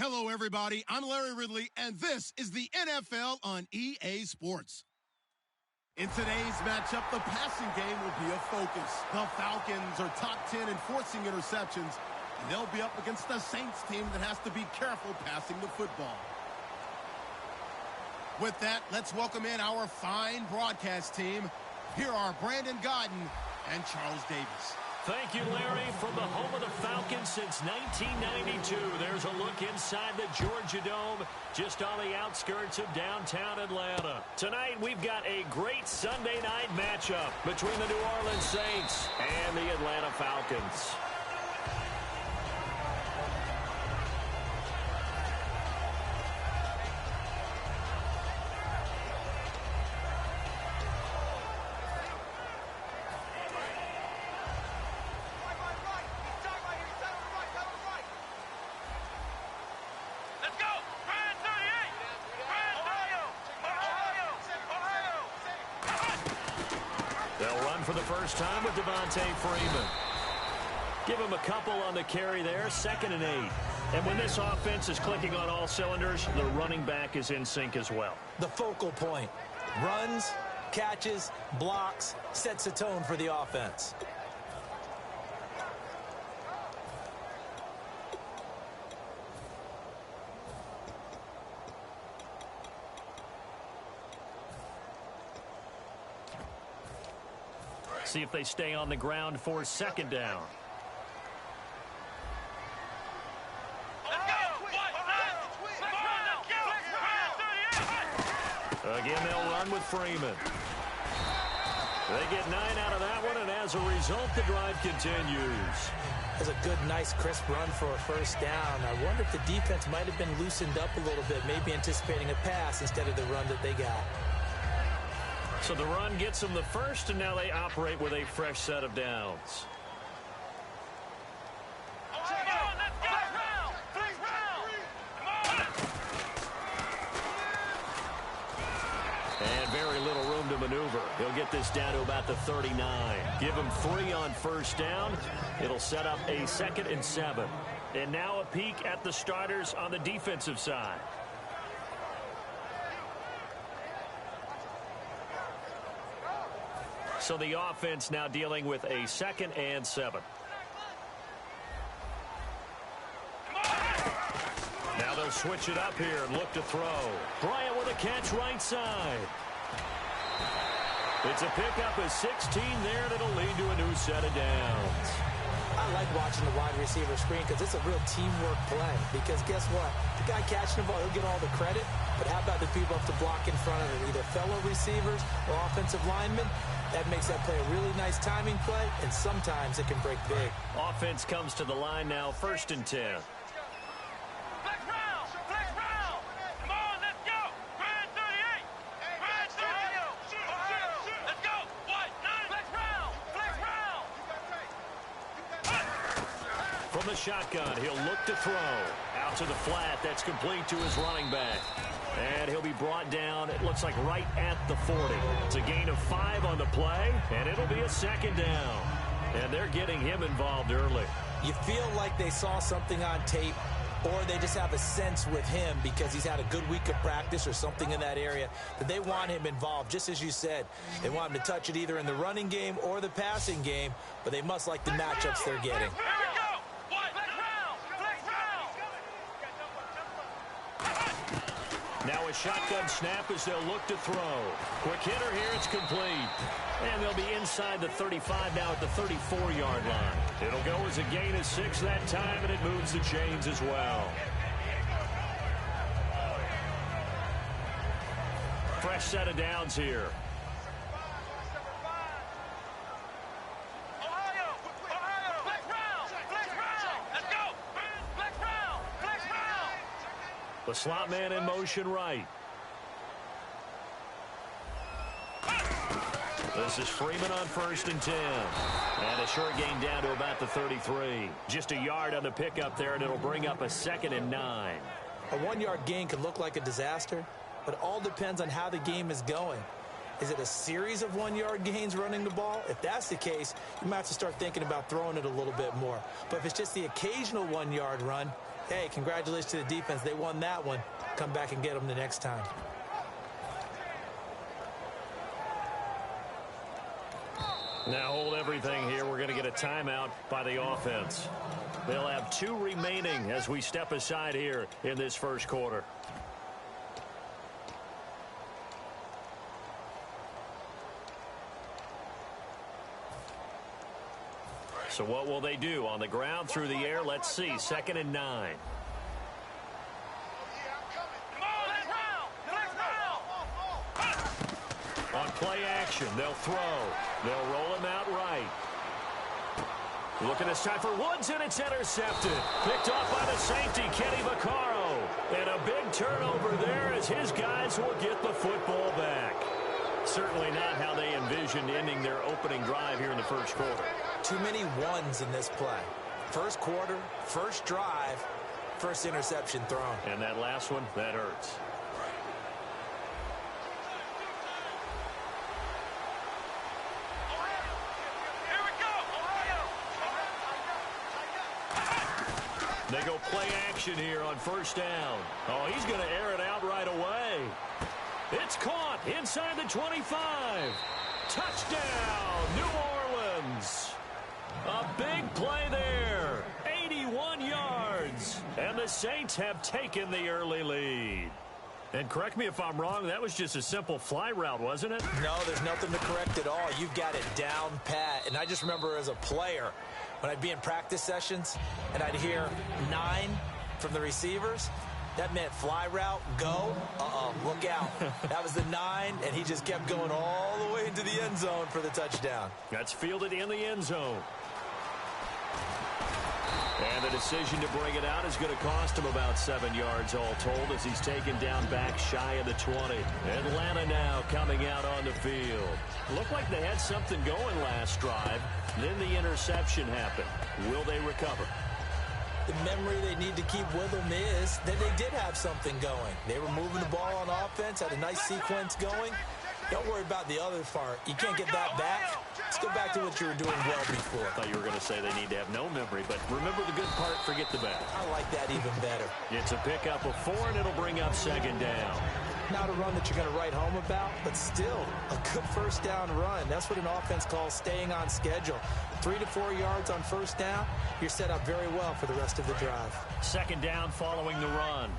Hello, everybody. I'm Larry Ridley, and this is the NFL on EA Sports. In today's matchup, the passing game will be a focus. The Falcons are top 10 in forcing interceptions, and they'll be up against the Saints team that has to be careful passing the football. With that, let's welcome in our fine broadcast team. Here are Brandon Godden and Charles Davis. Thank you, Larry. From the home of the Falcons since 1992, there's a look inside the Georgia Dome, just on the outskirts of downtown Atlanta. Tonight, we've got a great Sunday night matchup between the New Orleans Saints and the Atlanta Falcons. For the first time with Freeman. Give him a couple on the carry there, 2nd and 8. And when this offense is clicking on all cylinders, the running back is in sync as well. The focal point. Runs, catches, blocks, sets a tone for the offense. See if they stay on the ground for 2nd down. Again, they'll run with Freeman. They get 9 out of that one, and as a result, the drive continues. That's a good, nice, crisp run for a first down. I wonder if the defense might have been loosened up a little bit, maybe anticipating a pass instead of the run that they got. So the run gets them the first, and now they operate with a fresh set of downs. And very little room to maneuver. He'll get this down to about the 39. Give him 3 on first down. It'll set up a 2nd and 7. And now a peek at the starters on the defensive side. So the offense now dealing with a 2nd and 7. Now they'll switch it up here and look to throw. Bryant with a catch right side. It's a pickup of 16 there, and it'll lead to a new set of downs. I like watching the wide receiver screen because it's a real teamwork play. Because guess what? The guy catching the ball, he'll get all the credit. But how about the people up to block in front of him? Either fellow receivers or offensive linemen. That makes that play a really nice timing play, and sometimes it can break big. Offense comes to the line now, 1st and 10. Come on, let's go. Grand 38. Grand 38. Let's go. What? 9. Flex round. From the shotgun, he'll look to throw. Out to the flat. That's complete to his running back. And he'll be brought down, it looks like right at the 40. It's a gain of 5 on the play, and it'll be a 2nd down. And they're getting him involved early. You feel like they saw something on tape, or they just have a sense with him because he's had a good week of practice or something in that area that they want him involved, just as you said. They want him to touch it either in the running game or the passing game, but they must like the matchups they're getting. Now a shotgun snap as they'll look to throw. Quick hitter here, it's complete. And they'll be inside the 35 now at the 34-yard line. It'll go as a gain of 6 that time, and it moves the chains as well. Fresh set of downs here. The slot man in motion right. This is Freeman on 1st and 10. And a short gain down to about the 33. Just a yard on the pickup there, and it'll bring up a 2nd and 9. A 1-yard gain could look like a disaster, but it all depends on how the game is going. Is it a series of 1-yard gains running the ball? If that's the case, you might have to start thinking about throwing it a little bit more. But if it's just the occasional 1-yard run, hey, congratulations to the defense. They won that one. Come back and get them the next time. Now hold everything here. We're going to get a timeout by the offense. They'll have 2 remaining as we step aside here in this first quarter. So what will they do? On the ground, through the air, let's see. 2nd and 9. On play action, they'll throw. They'll roll him out right. Looking this time for Woods, and it's intercepted. Picked off by the safety, Kenny Vaccaro. And a big turnover there as his guys will get the football back. Certainly not how they envisioned ending their opening drive here in the first quarter. Too many ones in this play. First quarter, first drive, first interception thrown. And that last one, that hurts. They go play action here on first down. Oh, he's going to air it out right away. It's caught inside the 25. Touchdown, New Orleans. A big play there. 81 yards. And the Saints have taken the early lead. And correct me if I'm wrong, that was just a simple fly route, wasn't it? No, there's nothing to correct at all. You've got it down pat. And I just remember as a player, when I'd be in practice sessions and I'd hear 9 from the receivers, that meant fly route, go, look out. That was the 9, and he just kept going all the way into the end zone for the touchdown. That's fielded in the end zone. And the decision to bring it out is going to cost him about 7 yards all told as he's taken down back shy of the 20. Atlanta now coming out on the field. Looked like they had something going last drive. Then the interception happened. Will they recover? The memory they need to keep with them is that they did have something going. They were moving the ball on offense, had a nice sequence going. Don't worry about the other part. You can't get that back. Let's go back to what you were doing well before. I thought you were going to say they need to have no memory, but remember the good part, forget the bad. I like that even better. It's a pickup of 4, and it'll bring up 2nd down. Not a run that you're going to write home about, but still a good first down run. That's what an offense calls staying on schedule. 3 to 4 yards on first down, you're set up very well for the rest of the drive. 2nd down following the run.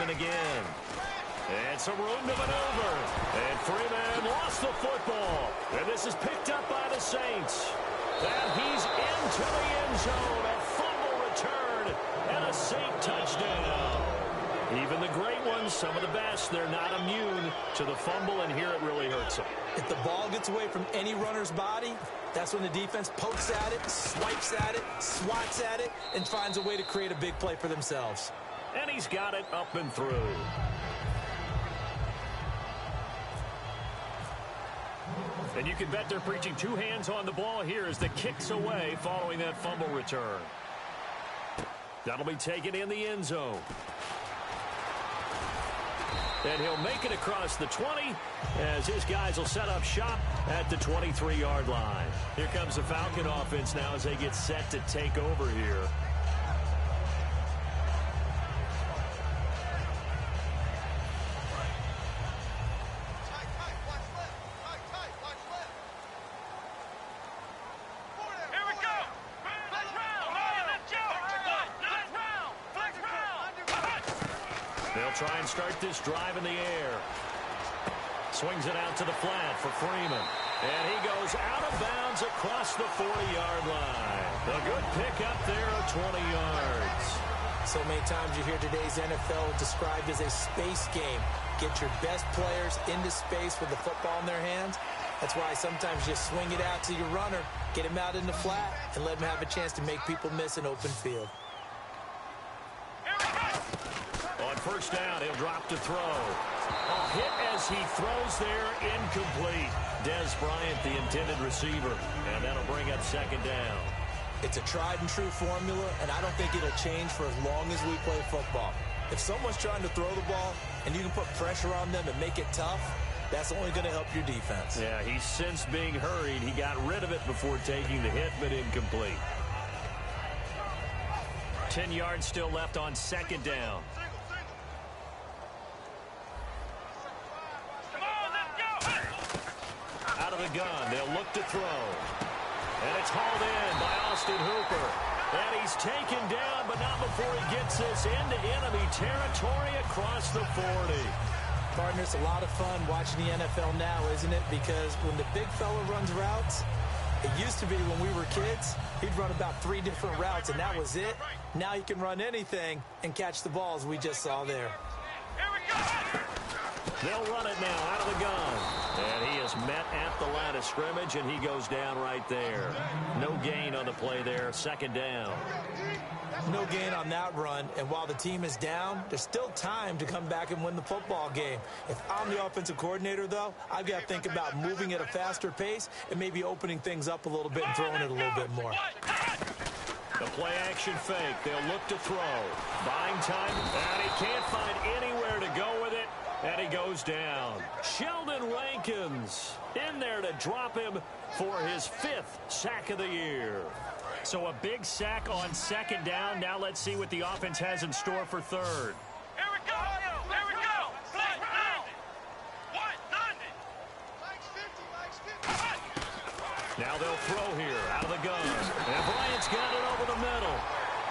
Again. And some room to maneuver. And Freeman lost the football. And this is picked up by the Saints. And he's into the end zone. A fumble return and a Saint touchdown. Even the great ones, some of the best, they're not immune to the fumble, and here it really hurts them. If the ball gets away from any runner's body, that's when the defense pokes at it, swipes at it, swats at it, and finds a way to create a big play for themselves. And he's got it up and through. And you can bet they're preaching 2 hands on the ball here as the kick's away following that fumble return. That'll be taken in the end zone. And he'll make it across the 20 as his guys will set up shop at the 23-yard line. Here comes the Falcon offense now as they get set to take over here. Try and start this drive in the air. Swings it out to the flat for Freeman. And he goes out of bounds across the 40-yard line. A good pickup there of 20 yards. So many times you hear today's NFL described as a space game. Get your best players into space with the football in their hands. That's why sometimes you swing it out to your runner, get him out in the flat, and let him have a chance to make people miss an open field. On first down, he'll drop to throw. A hit as he throws there, incomplete. Des Bryant, the intended receiver, and that'll bring up 2nd down. It's a tried-and-true formula, and I don't think it'll change for as long as we play football. If someone's trying to throw the ball and you can put pressure on them and make it tough, that's only going to help your defense. Yeah, he's since being hurried. He got rid of it before taking the hit, but incomplete. 10 yards still left on second down. Out of the gun, they'll look to throw. And it's hauled in by Austin Hooper. And he's taken down, but not before he gets this into enemy territory across the 40. Partner, it's a lot of fun watching the NFL now, isn't it? Because when the big fella runs routes, it used to be when we were kids, he'd run about 3 different routes, and that was it. Now he can run anything and catch the balls we just saw there. They'll run it now out of the gun. And he is met at the line of scrimmage, and he goes down right there. No gain on the play there, second down. No gain on that run, and while the team is down, there's still time to come back and win the football game. If I'm the offensive coordinator, though, I've got to think about moving at a faster pace and maybe opening things up a little bit and throwing it a little bit more. The play-action fake. They'll look to throw. Buying time, and he can't find anywhere to go with it, and he goes down. Sheldon Rankins in there to drop him for his 5th sack of the year. So a big sack on second down. Now let's see what the offense has in store for third. Here we go. Here we go. What? 90. Now they'll throw here out of the gun. And Bryant's got it over the middle.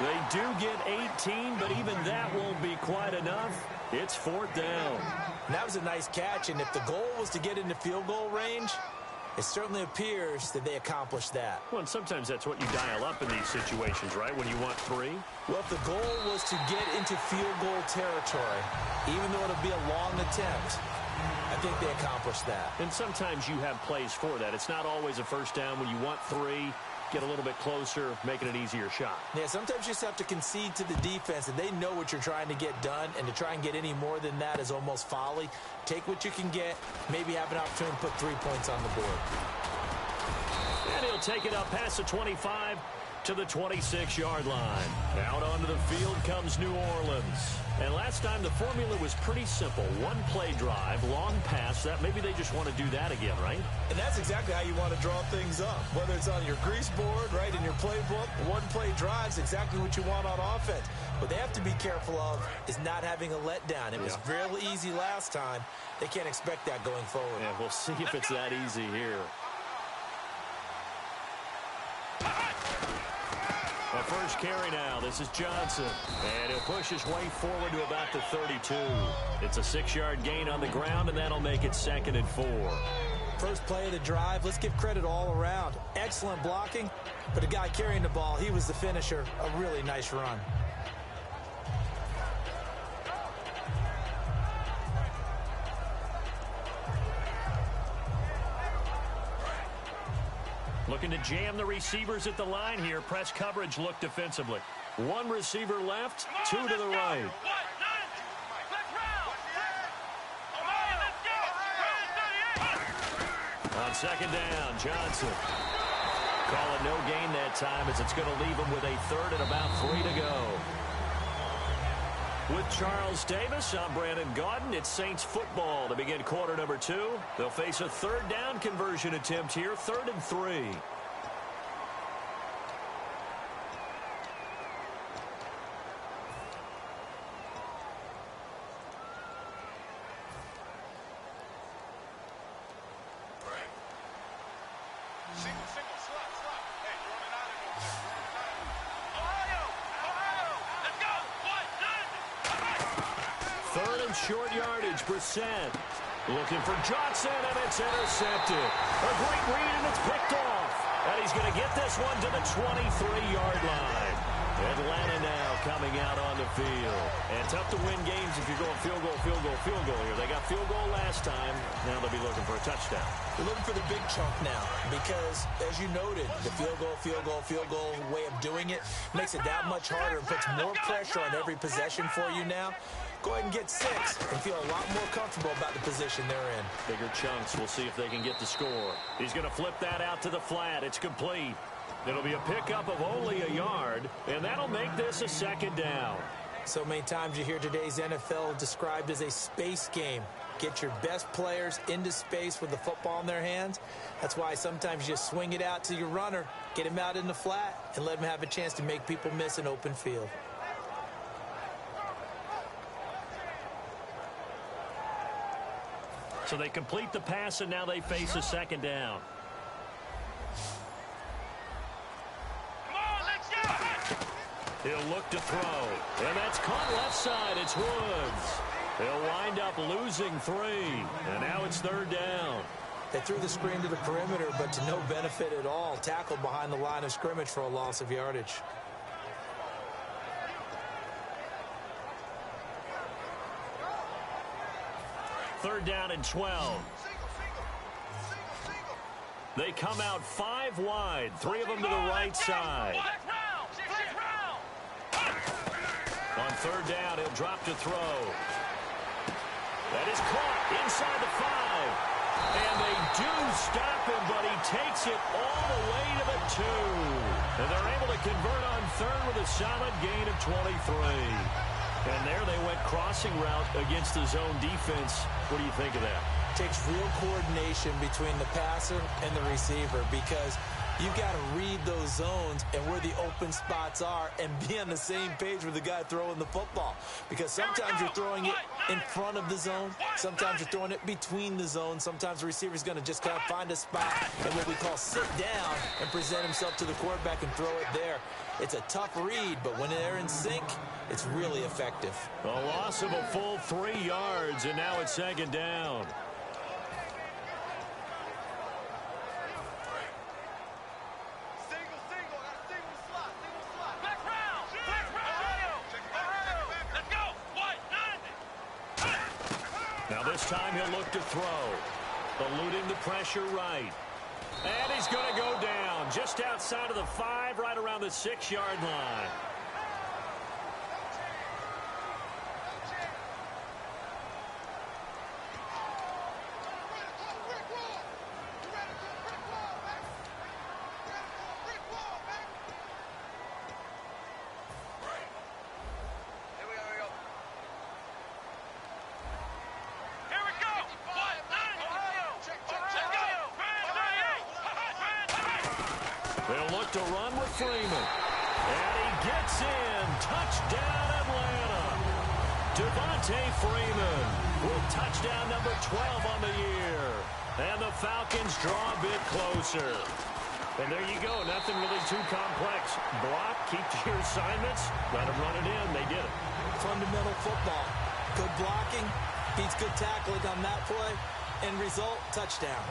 They do get 18, but even that won't be quite enough. It's 4th down. And that was a nice catch, and if the goal was to get into field goal range, it certainly appears that they accomplished that. Well, and sometimes that's what you dial up in these situations, right, when you want 3? Well, if the goal was to get into field goal territory, even though it'll be a long attempt, I think they accomplished that. And sometimes you have plays for that. It's not always a first down when you want 3. Get a little bit closer, making an easier shot. Yeah, sometimes you just have to concede to the defense, and they know what you're trying to get done, and to try and get any more than that is almost folly. Take what you can get, maybe have an opportunity to put 3 points on the board. And he'll take it up past the 25 to the 26-yard line. Out onto the field comes New Orleans. And last time the formula was pretty simple. 1 play drive, long pass. That maybe they just want to do that again, right? And that's exactly how you want to draw things up. Whether it's on your grease board, right, in your playbook, 1 play drive is exactly what you want on offense. What they have to be careful of is not having a letdown. It was real easy last time. They can't expect that going forward. Yeah, we'll see if it's that easy here. The first carry now. This is Johnson. And he'll push his way forward to about the 32. It's a 6-yard gain on the ground, and that'll make it 2nd and 4. First play of the drive, let's give credit all around. Excellent blocking, but the guy carrying the ball, he was the finisher. A really nice run. Looking to jam the receivers at the line here. Press coverage look defensively. 1 receiver left, 2 to the right. On second down, Johnson. Calling no gain that time as it's going to leave him with a 3rd and about 3 to go. With Charles Davis, I'm Brandon Gaudin. It's Saints football to begin quarter number 2. They'll face a 3rd down conversion attempt here, 3rd and 3. Short yardage, Brissett. Looking for Johnson, and it's intercepted. A great read, and it's picked off. And he's going to get this one to the 23-yard line. Atlanta now coming out on the field. And tough to win games if you're going field goal here. They got field goal last time. Now they'll be looking for a touchdown. They're looking for the big chunk now because, as you noted, the field goal way of doing it makes it that much harder and puts more pressure on every possession for you now. Go ahead and get 6 and feel a lot more comfortable about the position they're in. Bigger chunks. We'll see if they can get the score. He's going to flip that out to the flat. It's complete. It'll be a pickup of only a yard, and that'll make this a second down. So many times you hear today's NFL described as a space game. Get your best players into space with the football in their hands. That's why sometimes you just swing it out to your runner, get him out in the flat, and let him have a chance to make people miss an open field. So they complete the pass, and now they face a second down. He'll look to throw, and that's caught left side. It's Woods. He'll wind up losing 3, and now it's third down. They threw the screen to the perimeter, but to no benefit at all. Tackled behind the line of scrimmage for a loss of yardage. Third down and 12. They come out 5 wide, 3 of them to the right side. On third down, he'll drop to throw. That is caught inside the 5. And they do stop him, but he takes it all the way to the 2. And they're able to convert on third with a solid gain of 23. And there they went crossing route against the zone defense. What do you think of that? Takes real coordination between the passer and the receiver, because you've got to read those zones and where the open spots are and be on the same page with the guy throwing the football. Because sometimes you're throwing it in front of the zone. Sometimes you're throwing it between the zones. Sometimes the receiver's going to just kind of find a spot and what we call sit down and present himself to the quarterback and throw it there. It's a tough read, but when they're in sync, it's really effective. A loss of a full 3 yards, and now it's second down. Now this time he'll look to throw. Eluding the pressure right. And he's going to go down just outside of the 5, right around the 6-yard line. They'll look to run with Freeman. And he gets in. Touchdown, Atlanta. Devontae Freeman with touchdown number 12 on the year. And the Falcons draw a bit closer. And there you go. Nothing really too complex. Block, keep to your assignments, let them run it in. They did it. Fundamental football. Good blocking beats good tackling on that play. End result, touchdown.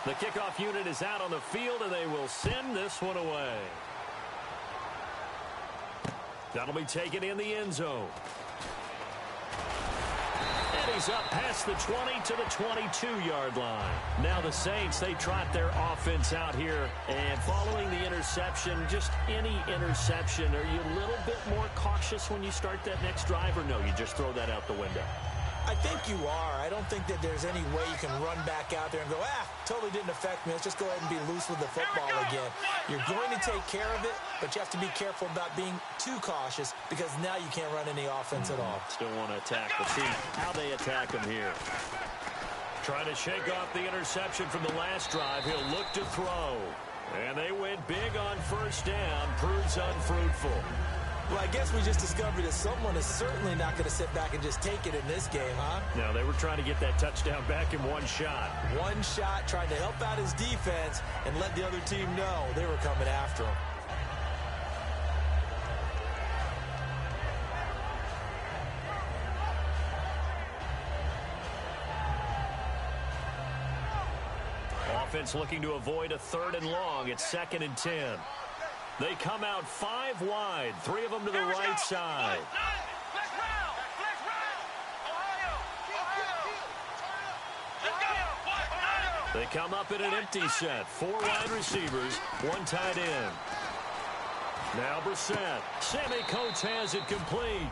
The kickoff unit is out on the field, and they will send this one away. That'll be taken in the end zone. And he's up past the 20 to the 22-yard line. Now the Saints, they trot their offense out here. And following the interception, just any interception, are you a little bit more cautious when you start that next drive, or no, you just throw that out the window? I think you are. I don't think that there's any way you can run back out there and go, totally didn't affect me. Let's just go ahead and be loose with the football again. You're going to take care of it, but you have to be careful about being too cautious, because now you can't run any offense at all. Still want to attack. We'll see how they attack him here. Trying to shake off the interception from the last drive. He'll look to throw. And they went big on first down. Proves unfruitful. Well, I guess we just discovered that someone is certainly not going to sit back and just take it in this game, huh? No, they were trying to get that touchdown back in one shot. One shot, trying to help out his defense and let the other team know they were coming after him. Offense looking to avoid a 3rd and long. It's 2nd and 10. They come out 5 wide, 3 of them to the right side. They come up in an empty set. 4 wide receivers, 1 tight end. Now Brissett. Sammy Coates has it complete.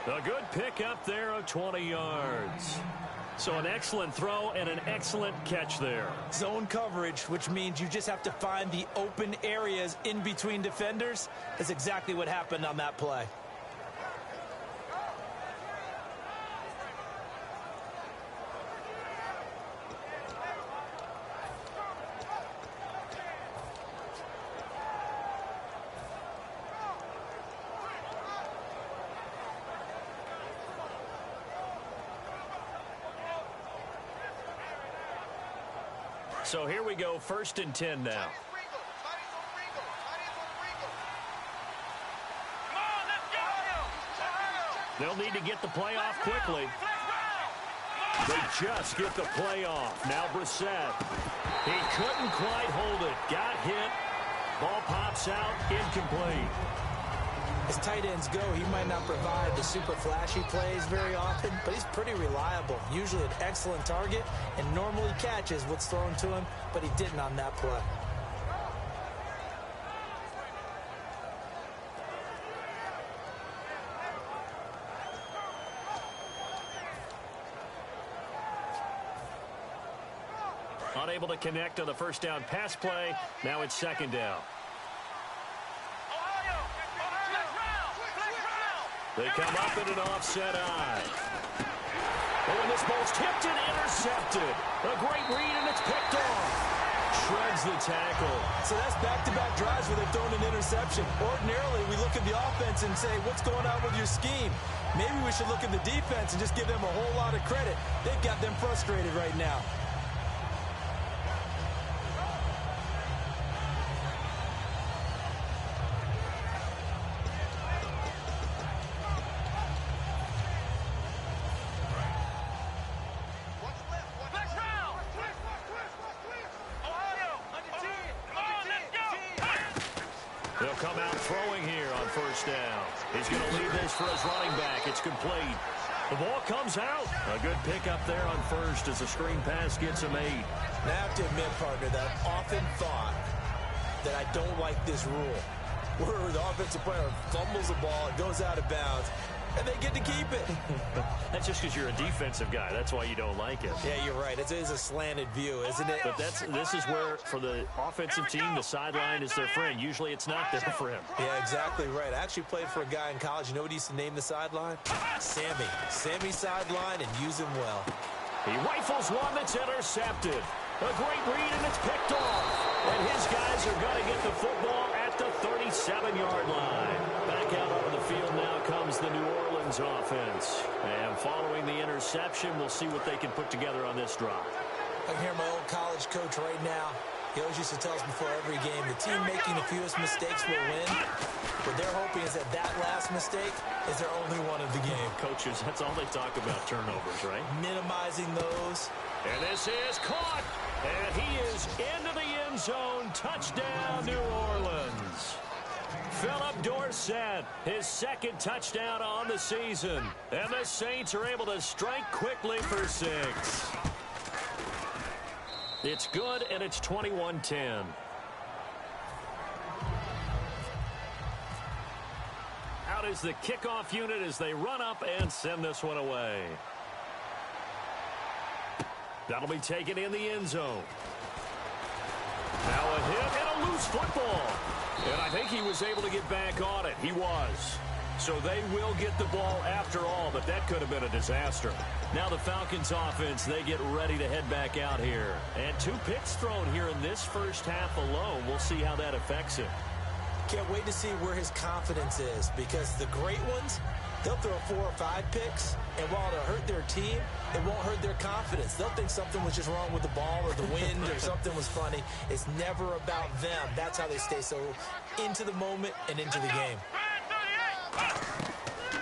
A good pick up there of 20 yards. So an excellent throw and an excellent catch there. Zone coverage, which means you just have to find the open areas in between defenders. That's exactly what happened on that play. So here we go, 1st and 10 now. They'll need to get the play off quickly. They just get the play off. Now Brissett. He couldn't quite hold it. Got hit. Ball pops out. Incomplete. As tight ends go, he might not provide the super flashy plays very often, but he's pretty reliable. Usually an excellent target and normally catches what's thrown to him, but he didn't on that play. Unable to connect on the first down pass play. Now it's 2nd down. They come up in an offset eye. Oh, and this ball's tipped and intercepted. A great read, and it's picked off. Shreds the tackle. So that's back-to-back drives where they've thrown an interception. Ordinarily, we look at the offense and say, what's going on with your scheme? Maybe we should look at the defense and just give them a whole lot of credit. They've got them frustrated right now. They'll come out throwing here on 1st down. He's going to leave this for his running back. It's complete. The ball comes out. A good pickup there on 1st as the screen pass gets him 8. Now, I have to admit, partner, that I've often thought that I don't like this rule, where the offensive player fumbles the ball, it goes out of bounds, and they get to keep it. That's just because you're a defensive guy. That's why you don't like it. Yeah, you're right. It is a slanted view, isn't it? But this is where, for the offensive team, the sideline is their friend. Usually it's not there for him. Yeah, exactly right. I actually played for a guy in college. You know what he used to name the sideline? Sammy. Sammy sideline, and use him well. He rifles one that's intercepted. A great read, and it's picked off. And his guys are going to get the football at the 37-yard line. Back out on the field now comes the New Orleans offense. And following the interception, we'll see what they can put together on this drive. I can hear my old college coach right now. He always used to tell us before every game, the team making the fewest mistakes will win. What they're hoping is that that last mistake is their only one of the game. Coaches, that's all they talk about, turnovers, right? Minimizing those. And this is caught. And he is into the end zone. Touchdown, New Orleans. Philip Dorsett, his 2nd touchdown on the season. And the Saints are able to strike quickly for 6. It's good, and it's 21-10. Out is the kickoff unit as they run up and send this one away. That'll be taken in the end zone. Now a hit and a loose football. And I think he was able to get back on it. He was. So they will get the ball after all, but that could have been a disaster. Now the Falcons offense, they get ready to head back out here. And 2 picks thrown here in this first half alone. We'll see how that affects him. Can't wait to see where his confidence is, because the great ones, they'll throw 4 or 5 picks, and while it'll hurt their team, it won't hurt their confidence. They'll think something was just wrong with the ball or the wind or something was funny. It's never about them. That's how they stay so into the moment and into the game.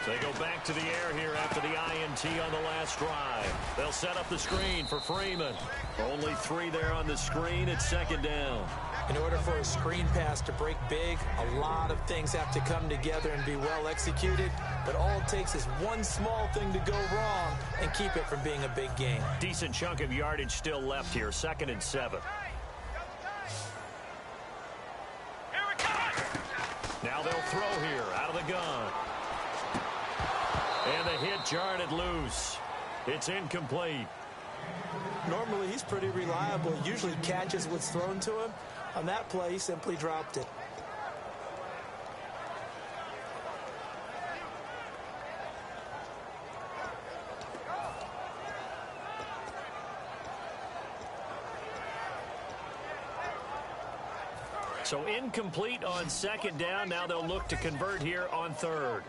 They go back to the air here after the INT on the last drive. They'll set up the screen for Freeman. Only 3 there on the screen. It's 2nd down. In order for a screen pass to break big, a lot of things have to come together and be well executed. But all it takes is one small thing to go wrong and keep it from being a big gain. Decent chunk of yardage still left here. 2nd and 7. Now they'll throw here out of the gun. And the hit jarred it loose. It's incomplete. Normally, he's pretty reliable. He usually catches what's thrown to him. On that play, he simply dropped it. So incomplete on second down. Now they'll look to convert here on third.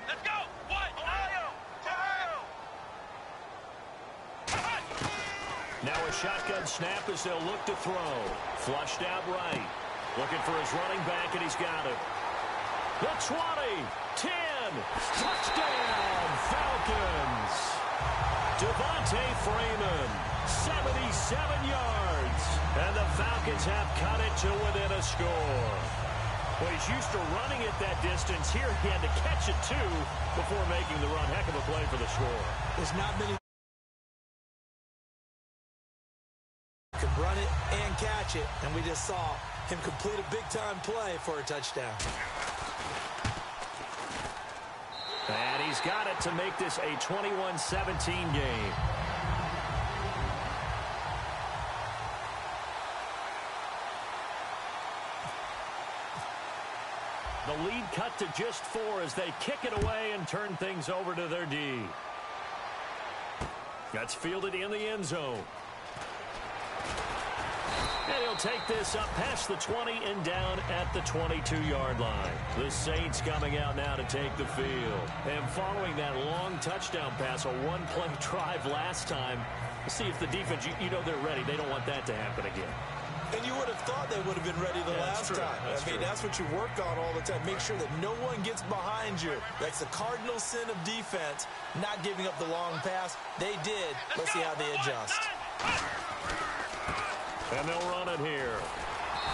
Let's go. What? Ohio. Now a shotgun snap as they'll look to throw. Flushed out right. Looking for his running back, and he's got it. The 20, 10, touchdown, Falcons. Devontae Freeman, 77 yards. And the Falcons have cut it to within a score. Well, he's used to running it that distance. Here he had to catch it, too, before making the run. Heck of a play for the score. There's not many could run it and catch it, and we just saw him complete a big-time play for a touchdown. And he's got it to make this a 21-17 game. The lead cut to just 4 as they kick it away and turn things over to their D. That's fielded in the end zone. And he'll take this up past the 20 and down at the 22-yard line. The Saints coming out now to take the field. And following that long touchdown pass, a one-play drive last time, we'll see if the defense, you know they're ready. They don't want that to happen again. And you would have thought they would have been ready the last time. That's what you work on all the time. Make sure that no one gets behind you. That's the cardinal sin of defense, not giving up the long pass. They did. Let's see how they adjust. And they'll run it here.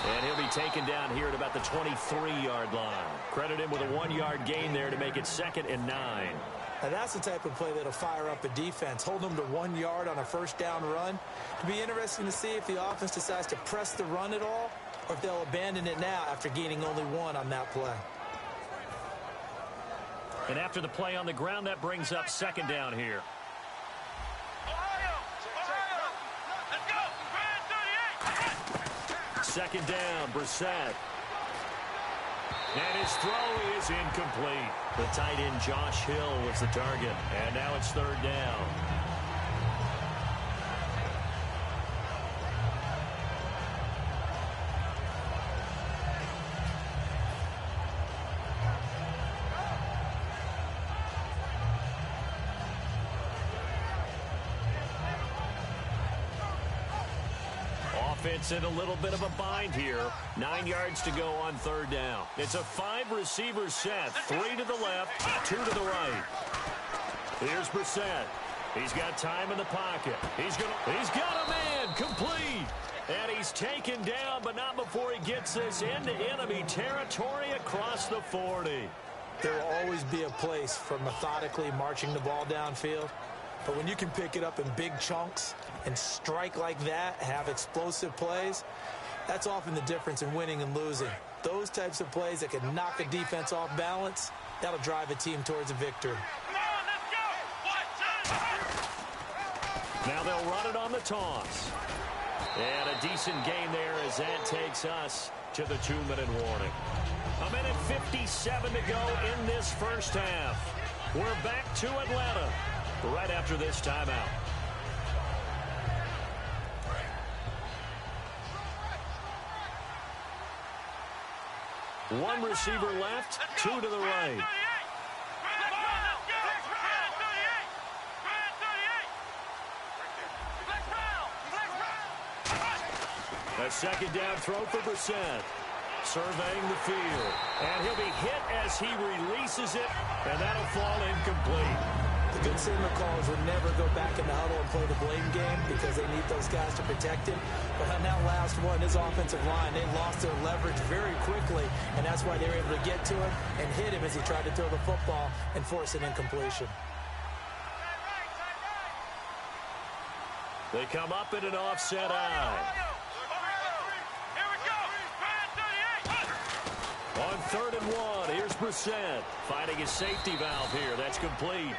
And he'll be taken down here at about the 23-yard line. Credit him with a 1-yard gain there to make it 2nd and 9. Now that's the type of play that'll fire up a defense. Hold them to 1 yard on a first down run. It'll be interesting to see if the offense decides to press the run at all, or if they'll abandon it now after gaining only 1 on that play. And after the play on the ground, that brings up 2nd down here. Ohio. Let's go. 2nd down, Brissett. And his throw is incomplete. The tight end, Josh Hill, was the target. And now it's 3rd down. Offense in a little bit of a bind here. 9 yards to go on 3rd down. It's a 5-receiver set. 3 to the left, 2 to the right. Here's Brissett. He's got time in the pocket. He's got a man complete. And he's taken down, but not before he gets this into enemy territory across the 40. There will always be a place for methodically marching the ball downfield. But when you can pick it up in big chunks and strike like that, have explosive plays, that's often the difference in winning and losing. Those types of plays that can knock a defense off balance, that'll drive a team towards a victory. Come on, let's go. 1, 2. Now they'll run it on the toss. And a decent gain there as that takes us to the 2-minute warning. 1:57 to go in this first half. We're back to Atlanta right after this timeout. One receiver left, 2 to the right. A 2nd down throw for Brissett. Surveying the field. And he'll be hit as he releases it, and that'll fall incomplete. The good signal callers would never go back in the huddle and play the blame game because they need those guys to protect him. But on that last one, his offensive line, they lost their leverage very quickly, and that's why they were able to get to him and hit him as he tried to throw the football and force an incompletion. They come up in an offset eye. On 3rd and 1, here's Brissett finding his safety valve here. That's complete.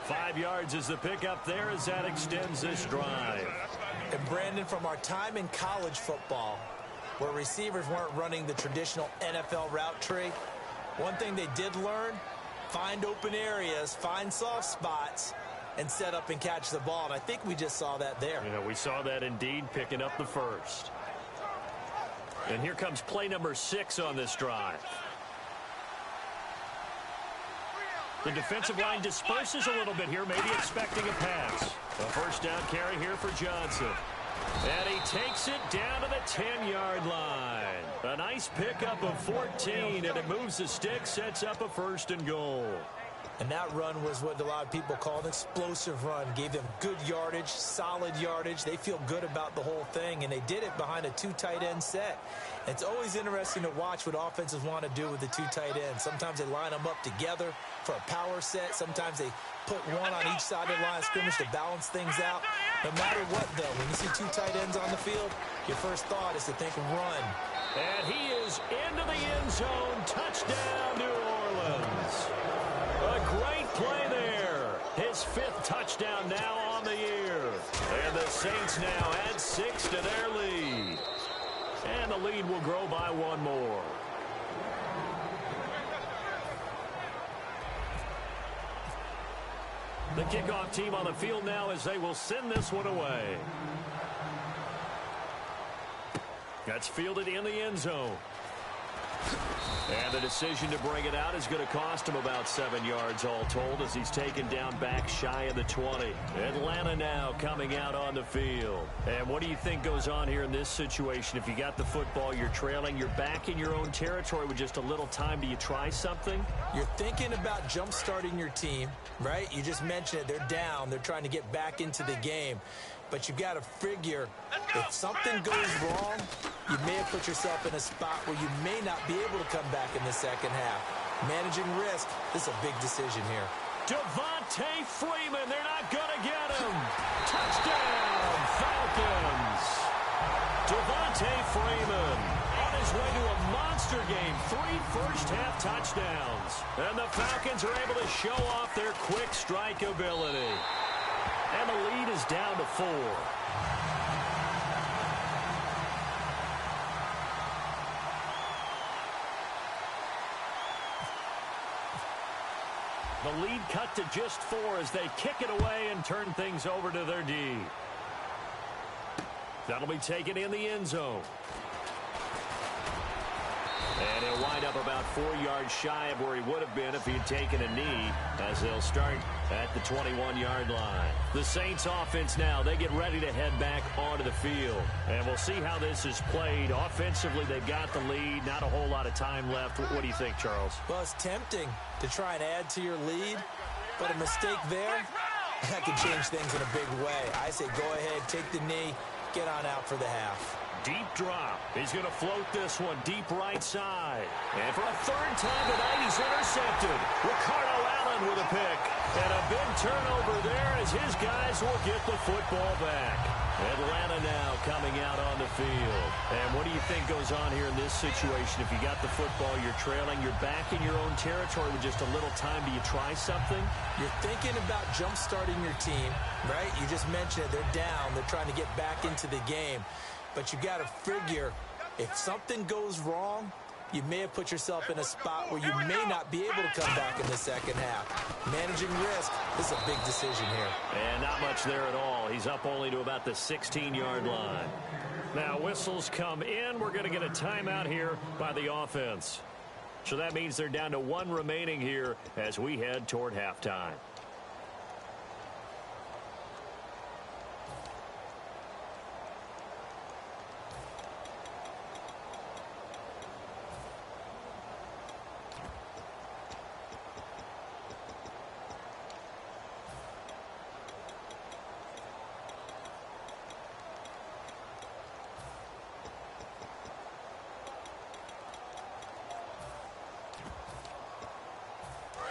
5 yards is the pickup there as that extends this drive. And Brandon, from our time in college football, where receivers weren't running the traditional NFL route tree, one thing they did learn, find open areas, find soft spots, and set up and catch the ball. And I think we just saw that there. Yeah, we saw that indeed, picking up the first. And here comes play number 6 on this drive. The defensive line disperses a little bit here, maybe expecting a pass. A first down carry here for Johnson. And he takes it down to the 10-yard line. A nice pickup of 14, and it moves the stick, sets up a 1st and goal. And that run was what a lot of people call an explosive run. Gave them good yardage, solid yardage. They feel good about the whole thing, and they did it behind a 2 tight end set. It's always interesting to watch what offenses want to do with the 2 tight ends. Sometimes they line them up together for a power set. Sometimes they put one on each side of the line of scrimmage to balance things out. No matter what, though, when you see 2 tight ends on the field, your first thought is to think run. And he is into the end zone. Touchdown, New Orleans. A great play there. His 5th touchdown now on the year. And the Saints now add 6 to their lead. And the lead will grow by 1 more. The kickoff team on the field now as they will send this one away. That's fielded in the end zone. And the decision to bring it out is going to cost him about 7 yards all told as he's taken down back shy of the 20. Atlanta now coming out on the field. And what do you think goes on here in this situation? If you got the football, you're trailing, you're back in your own territory with just a little time. Do you try something? You're thinking about jump-starting your team, right? You just mentioned it. They're down. They're trying to get back into the game. But you've got to figure if something goes wrong, you may have put yourself in a spot where you may not be able to come back in the second half. Managing risk, this is a big decision here. Devontae Freeman, they're not going to get him. Touchdown, Falcons. Devontae Freeman on his way to a monster game. 3 first-half touchdowns. And the Falcons are able to show off their quick strike ability. And the lead is down to 4. The lead cut to just 4 as they kick it away and turn things over to their D. That'll be taken in the end zone. And he'll wind up about 4 yards shy of where he would have been if he had taken a knee as they'll start at the 21-yard line. The Saints offense now, they get ready to head back onto the field. And we'll see how this is played. Offensively, they've got the lead. Not a whole lot of time left. What do you think, Charles? Well, it's tempting to try and add to your lead, but a mistake there, that could change things in a big way. I say go ahead, take the knee, get on out for the half. Deep drop. He's going to float this one deep right side. And for a 3rd time tonight, he's intercepted. Ricardo Allen with a pick. And a big turnover there as his guys will get the football back. Atlanta now coming out on the field. And what do you think goes on here in this situation? If you got the football, you're trailing, you're back in your own territory with just a little time. Do you try something? You're thinking about jump-starting your team, right? You just mentioned it. They're down. They're trying to get back into the game. But you got to figure, if something goes wrong, you may have put yourself in a spot where you may not be able to come back in the second half. Managing risk, this is a big decision here. And not much there at all. He's up only to about the 16-yard line. Now, whistles come in. We're going to get a timeout here by the offense. So that means they're down to 1 remaining here as we head toward halftime.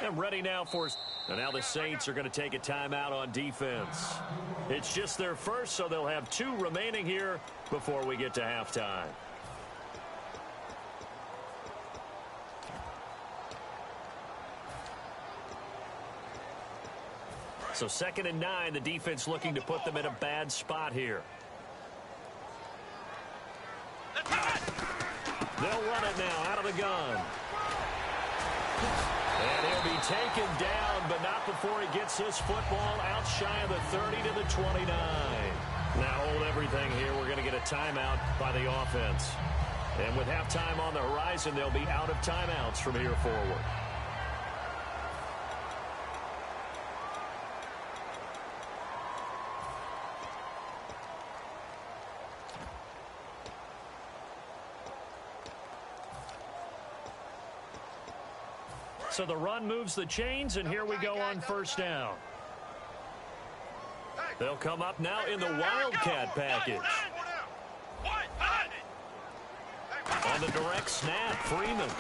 And ready now for... And now the Saints are going to take a timeout on defense. It's just their first, so they'll have 2 remaining here before we get to halftime. So 2nd and 9, the defense looking to put them in a bad spot here. They'll run it now out of the gun. And he'll be taken down, but not before he gets this football out shy of the 30 to the 29. Now hold everything here. We're going to get a timeout by the offense. And with halftime on the horizon, they'll be out of timeouts from here forward. So the run moves the chains, and here we go on 1st down. They'll come up now in the Wildcat package. On the direct snap, Freeman.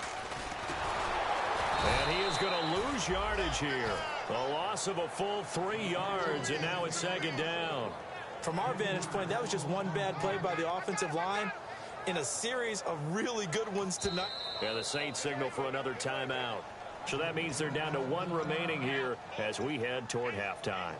And he is going to lose yardage here. A loss of a full 3 yards, and now it's 2nd down. From our vantage point, that was just one bad play by the offensive line in a series of really good ones tonight. Yeah, the Saints signal for another timeout. So that means they're down to 1 remaining here as we head toward halftime.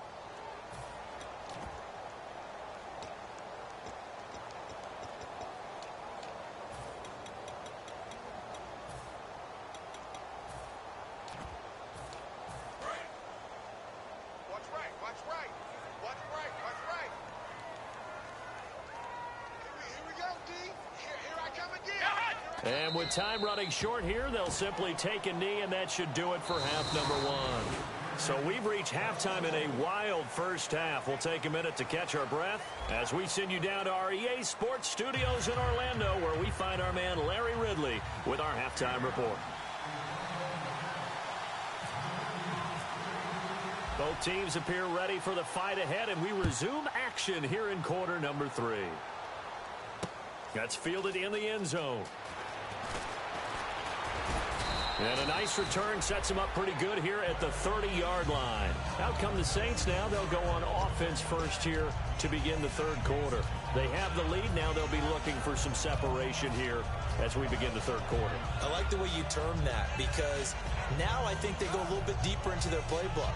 And with time running short here, they'll simply take a knee, and that should do it for half number 1. So we've reached halftime in a wild first half. We'll take a minute to catch our breath as we send you down to our EA Sports Studios in Orlando, where we find our man Larry Ridley with our halftime report. Both teams appear ready for the fight ahead, and we resume action here in quarter number 3. That's fielded in the end zone. And a nice return sets him up pretty good here at the 30-yard line. Out come the Saints now. They'll go on offense first here to begin the 3rd quarter. They have the lead. Now they'll be looking for some separation here as we begin the 3rd quarter. I like the way you term that, because now I think they go a little bit deeper into their playbook.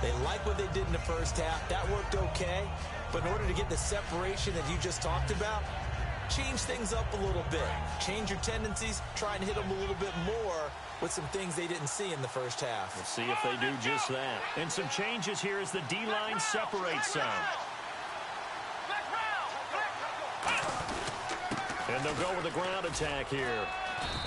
They like what they did in the first half. That worked okay. But in order to get the separation that you just talked about, change things up a little bit. Change your tendencies. Try and hit them a little bit more with some things they didn't see in the first half. We'll see if they do just that. And some changes here as the D-line separates some. And they'll go with the ground attack here.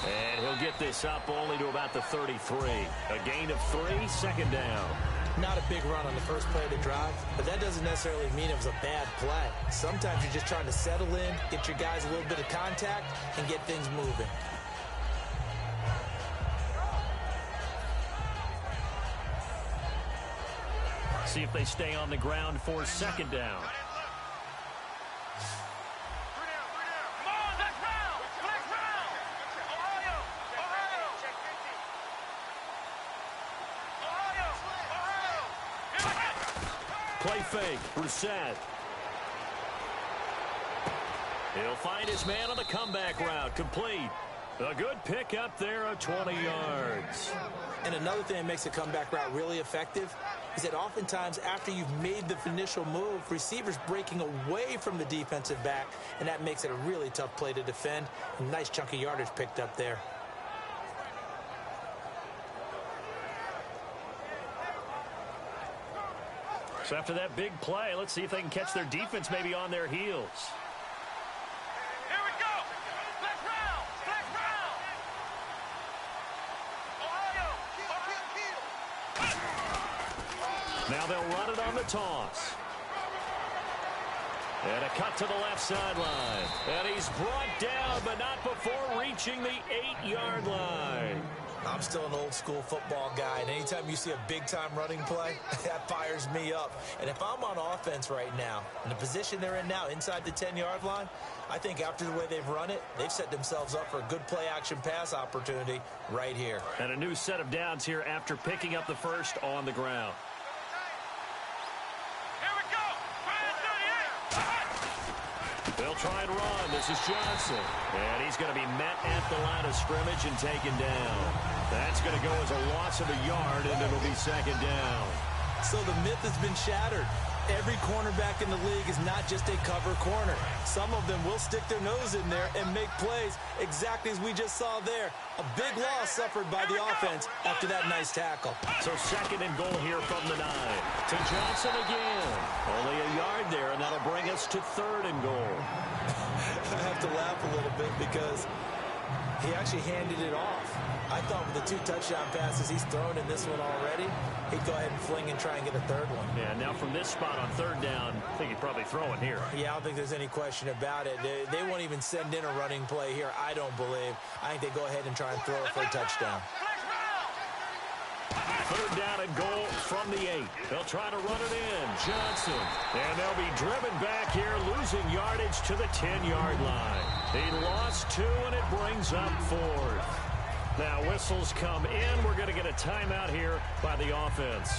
And he'll get this up only to about the 33. A gain of 3, 2nd down. Not a big run on the first play of the drive, but that doesn't necessarily mean it was a bad play. Sometimes you're just trying to settle in, get your guys a little bit of contact, and get things moving. See if they stay on the ground for 2nd down. Play fake, Brissett. He'll find his man on the comeback route, complete. A good pick up there of 20 yards. And another thing that makes a comeback route really effective is that oftentimes after you've made the initial move, receivers breaking away from the defensive back, and that makes it a really tough play to defend. A nice chunk of yardage picked up there. So after that big play, let's see if they can catch their defense maybe on their heels. Here we go. Flex round. Flex round. Ohio. Now they'll run it on the toss. And a cut to the left sideline. And he's brought down, but not before reaching the 8-yard line. I'm still an old-school football guy, and anytime you see a big-time running play, that fires me up. And if I'm on offense right now, in the position they're in now, inside the 10-yard line, I think after the way they've run it, they've set themselves up for a good play-action pass opportunity right here. And a new set of downs here after picking up the first on the ground. Here we go. They'll try and run. This is Johnson. And he's going to be met at the line of scrimmage and taken down. That's going to go as a loss of a yard, and it'll be 2nd down. So the myth has been shattered. Every cornerback in the league is not just a cover corner. Some of them will stick their nose in there and make plays exactly as we just saw there. A big loss suffered by the offense after that nice tackle. So 2nd and goal here from the 9. To Johnson again. Only a yard there, and that'll bring us to 3rd and goal. I have to laugh a little bit because he actually handed it off. I thought with the 2 touchdown passes he's thrown in this one already, he'd go ahead and fling and try and get a 3rd one. Yeah, now from this spot on 3rd down, I think he'd probably throw it here. Yeah, I don't think there's any question about it. They won't even send in a running play here, I don't believe. I think they go ahead and try and throw it for a touchdown. 3rd down and goal from the 8. They'll try to run it in. Johnson. And they'll be driven back here, losing yardage to the 10-yard line. He lost 2, and it brings up 4th. Now whistles come in. We're going to get a timeout here by the offense.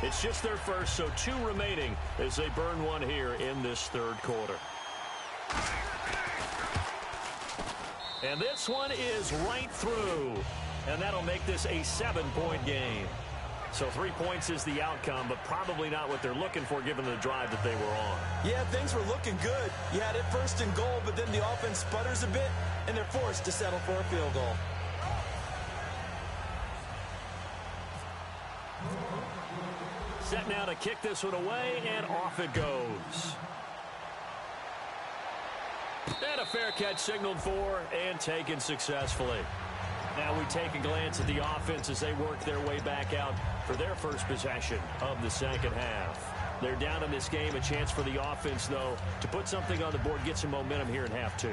It's just their first, so 2 remaining as they burn one here in this 3rd quarter. And this one is right through. And that'll make this a 7-point game. So 3 points is the outcome, but probably not what they're looking for given the drive that they were on. Yeah, things were looking good. You had it 1st and goal, but then the offense sputters a bit, and they're forced to settle for a field goal. Set now to kick this one away, and off it goes. And a fair catch signaled for and taken successfully. Now we take a glance at the offense as they work their way back out for their first possession of the 2nd half. They're down in this game. A chance for the offense, though, to put something on the board, get some momentum here in half 2.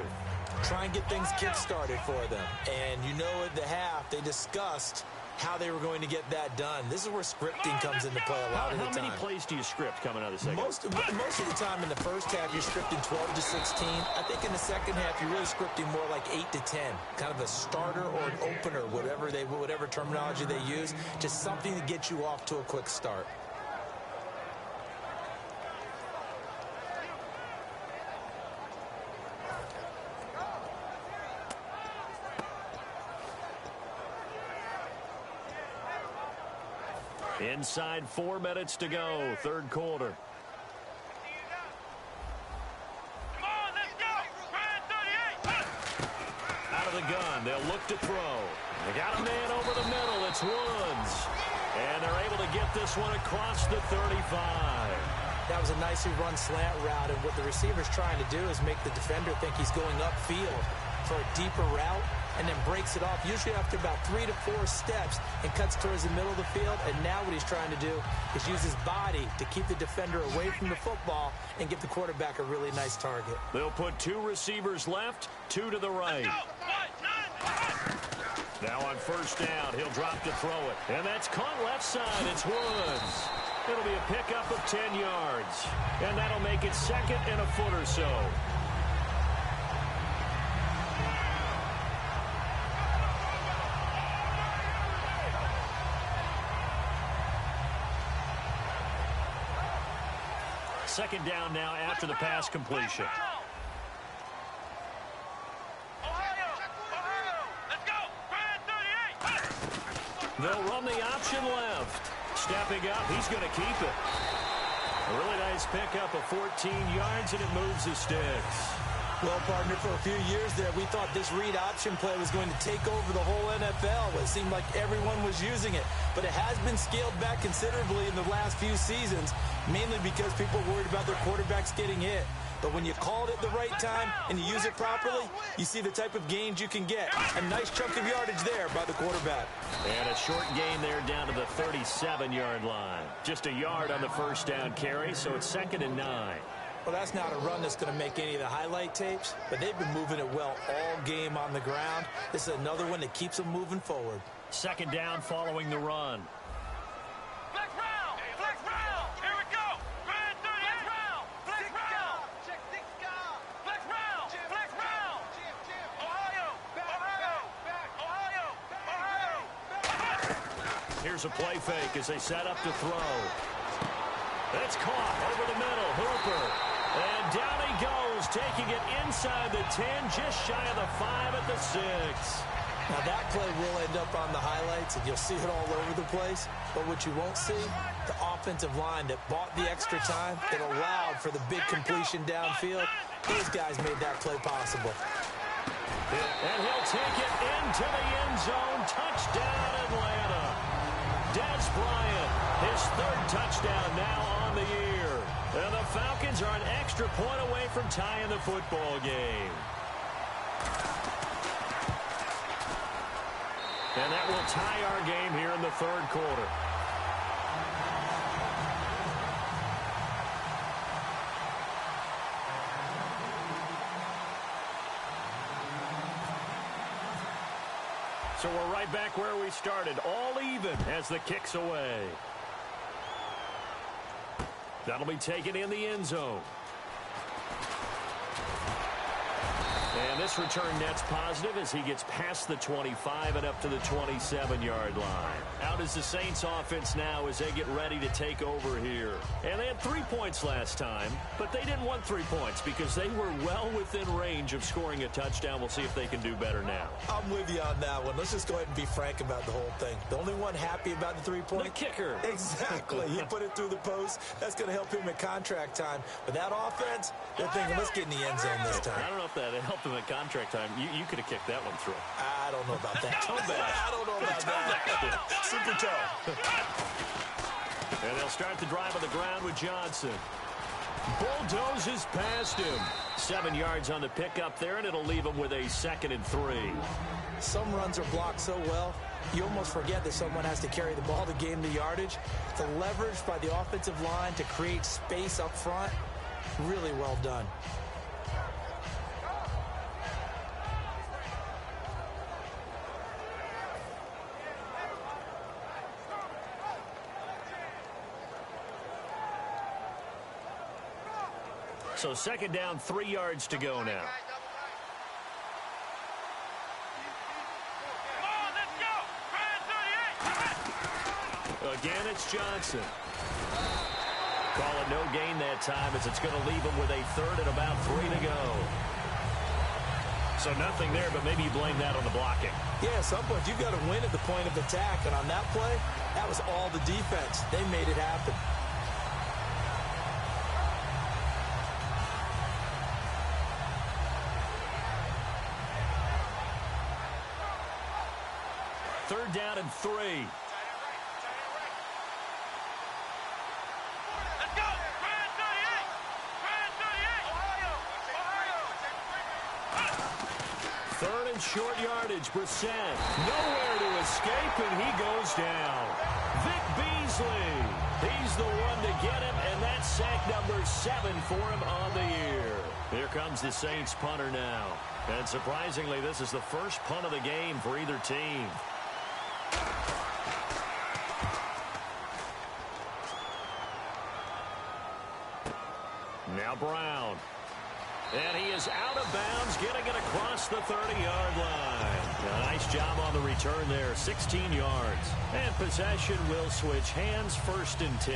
Try and get things kick-started for them. And you know at the half, they discussed how they were going to get that done. This is where scripting comes into play a lot of the time. How many plays do you script coming out of the second? Most of the time in the first half, you're scripting 12 to 16. I think in the second half, you're really scripting more like 8 to 10. Kind of a starter or an opener, whatever terminology they use. Just something to get you off to a quick start. Inside 4 minutes to go, 3rd quarter. Come on, let's go! Brand 38! Out of the gun, they'll look to throw. They got a man over the middle, it's Woods. And they're able to get this one across the 35. That was a nicely run slant route, and what the receiver's trying to do is make the defender think he's going upfield for a deeper route, and then breaks it off, usually after about 3 to 4 steps, and cuts towards the middle of the field. And now what he's trying to do is use his body to keep the defender away from the football and give the quarterback a really nice target. They'll put 2 receivers left, 2 to the right. Now on 1st down, he'll drop to throw it. And that's caught left side. It's Woods. It'll be a pickup of 10 yards. And that'll make it 2nd and a foot or so. Second down now after the pass completion. They'll run the option left. Stepping up, he's going to keep it. A really nice pickup of 14 yards, and it moves the sticks. Well, partner, for a few years there, we thought this read option play was going to take over the whole NFL. It seemed like everyone was using it. But it has been scaled back considerably in the last few seasons, mainly because people are worried about their quarterbacks getting hit. But when you call it at the right time and you use it properly, you see the type of gains you can get. A nice chunk of yardage there by the quarterback. And a short gain there down to the 37-yard line. Just a yard on the 1st down carry, so it's 2nd and 9. Well, that's not a run that's going to make any of the highlight tapes, but they've been moving it well all game on the ground. This is another one that keeps them moving forward. 2nd down following the run. Flex round! Flex round! Here we go! Brand 38! Flex round! Flex round! Flex round! Flex round! Ohio! Ohio! Ohio! Here's a play fake as they set up to throw. It's caught over the middle. Hooper. And down he goes, taking it inside the 10, just shy of the 5 at the 6. Now, that play will end up on the highlights, and you'll see it all over the place. But what you won't see, the offensive line that bought the extra time, that allowed for the big completion downfield, those guys made that play possible. And he'll take it into the end zone. Touchdown, Atlanta. Des Bryant, his third touchdown now on the year. And the Falcons are an extra point away from tying the football game. And that will tie our game here in the third quarter. So we're right back where we started, all even as the kick's away. That'll be taken in the end zone. And this return net's positive as he gets past the 25 and up to the 27-yard line. Out is the Saints offense now as they get ready to take over here. And they had 3 points last time, but they didn't want 3 points because they were well within range of scoring a touchdown. We'll see if they can do better now. I'm with you on that one. Let's just go ahead and be frank about the whole thing. The only one happy about the 3-point? The kicker. Exactly. He put it through the post. That's going to help him at contract time. But that offense, they're thinking, let's get in the end zone this time. I don't know if that helped him at contract time. You could have kicked that one through. I don't know about that. Toe back. I don't know about that. Super toe. And they'll start the drive on the ground with Johnson. Bulldozes past him. 7 yards on the pickup there, and it'll leave him with a 2nd and 3. Some runs are blocked so well, you almost forget that someone has to carry the ball to gain the yardage. The leverage by the offensive line to create space up front, really well done. So 2nd down, 3 yards to go now. Again, it's Johnson. Call it no gain that time as it's going to leave him with a 3rd and about 3 to go. So nothing there, but maybe you blame that on the blocking. Yeah, at some point, you've got to win at the point of attack. And on that play, that was all the defense. They made it happen. Third down and 3. Let's go! Brand 38! Brand 38! Ohio! 3rd and short yardage. Brissett nowhere to escape, and he goes down. Vic Beasley. He's the one to get him, and that's sack number 7 for him on the year. Here comes the Saints punter now. And surprisingly, this is the first punt of the game for either team. Now Brown. And he is out of bounds, getting it across the 30-yard line. A nice job on the return there, 16 yards. And possession will switch hands, 1st and 10.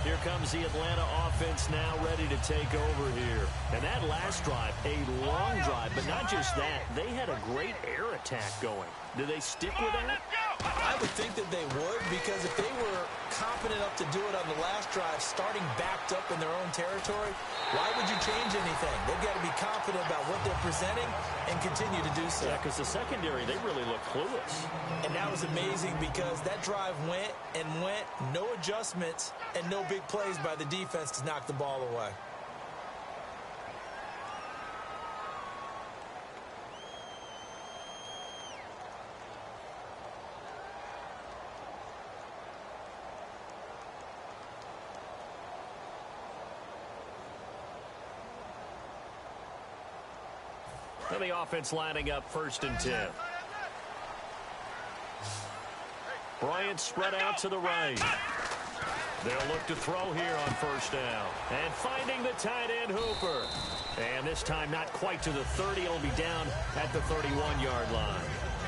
Here comes the Atlanta offense now ready to take over here. And that last drive, a long drive, but not just that. They had a great air attack going. Do they stick with that? I would think that they would, because if they were confident enough to do it on the last drive, starting backed up in their own territory, why would you change anything? They've got to be confident about what they're presenting and continue to do so. Yeah, because the secondary, they really look clueless. And that was amazing because that drive went and went, no adjustments, and no big plays by the defense to knock the ball away. And the offense lining up 1st and 10. Bryant spread out to the right. They'll look to throw here on 1st down. And finding the tight end Hooper. And this time not quite to the 30. It'll be down at the 31-yard line.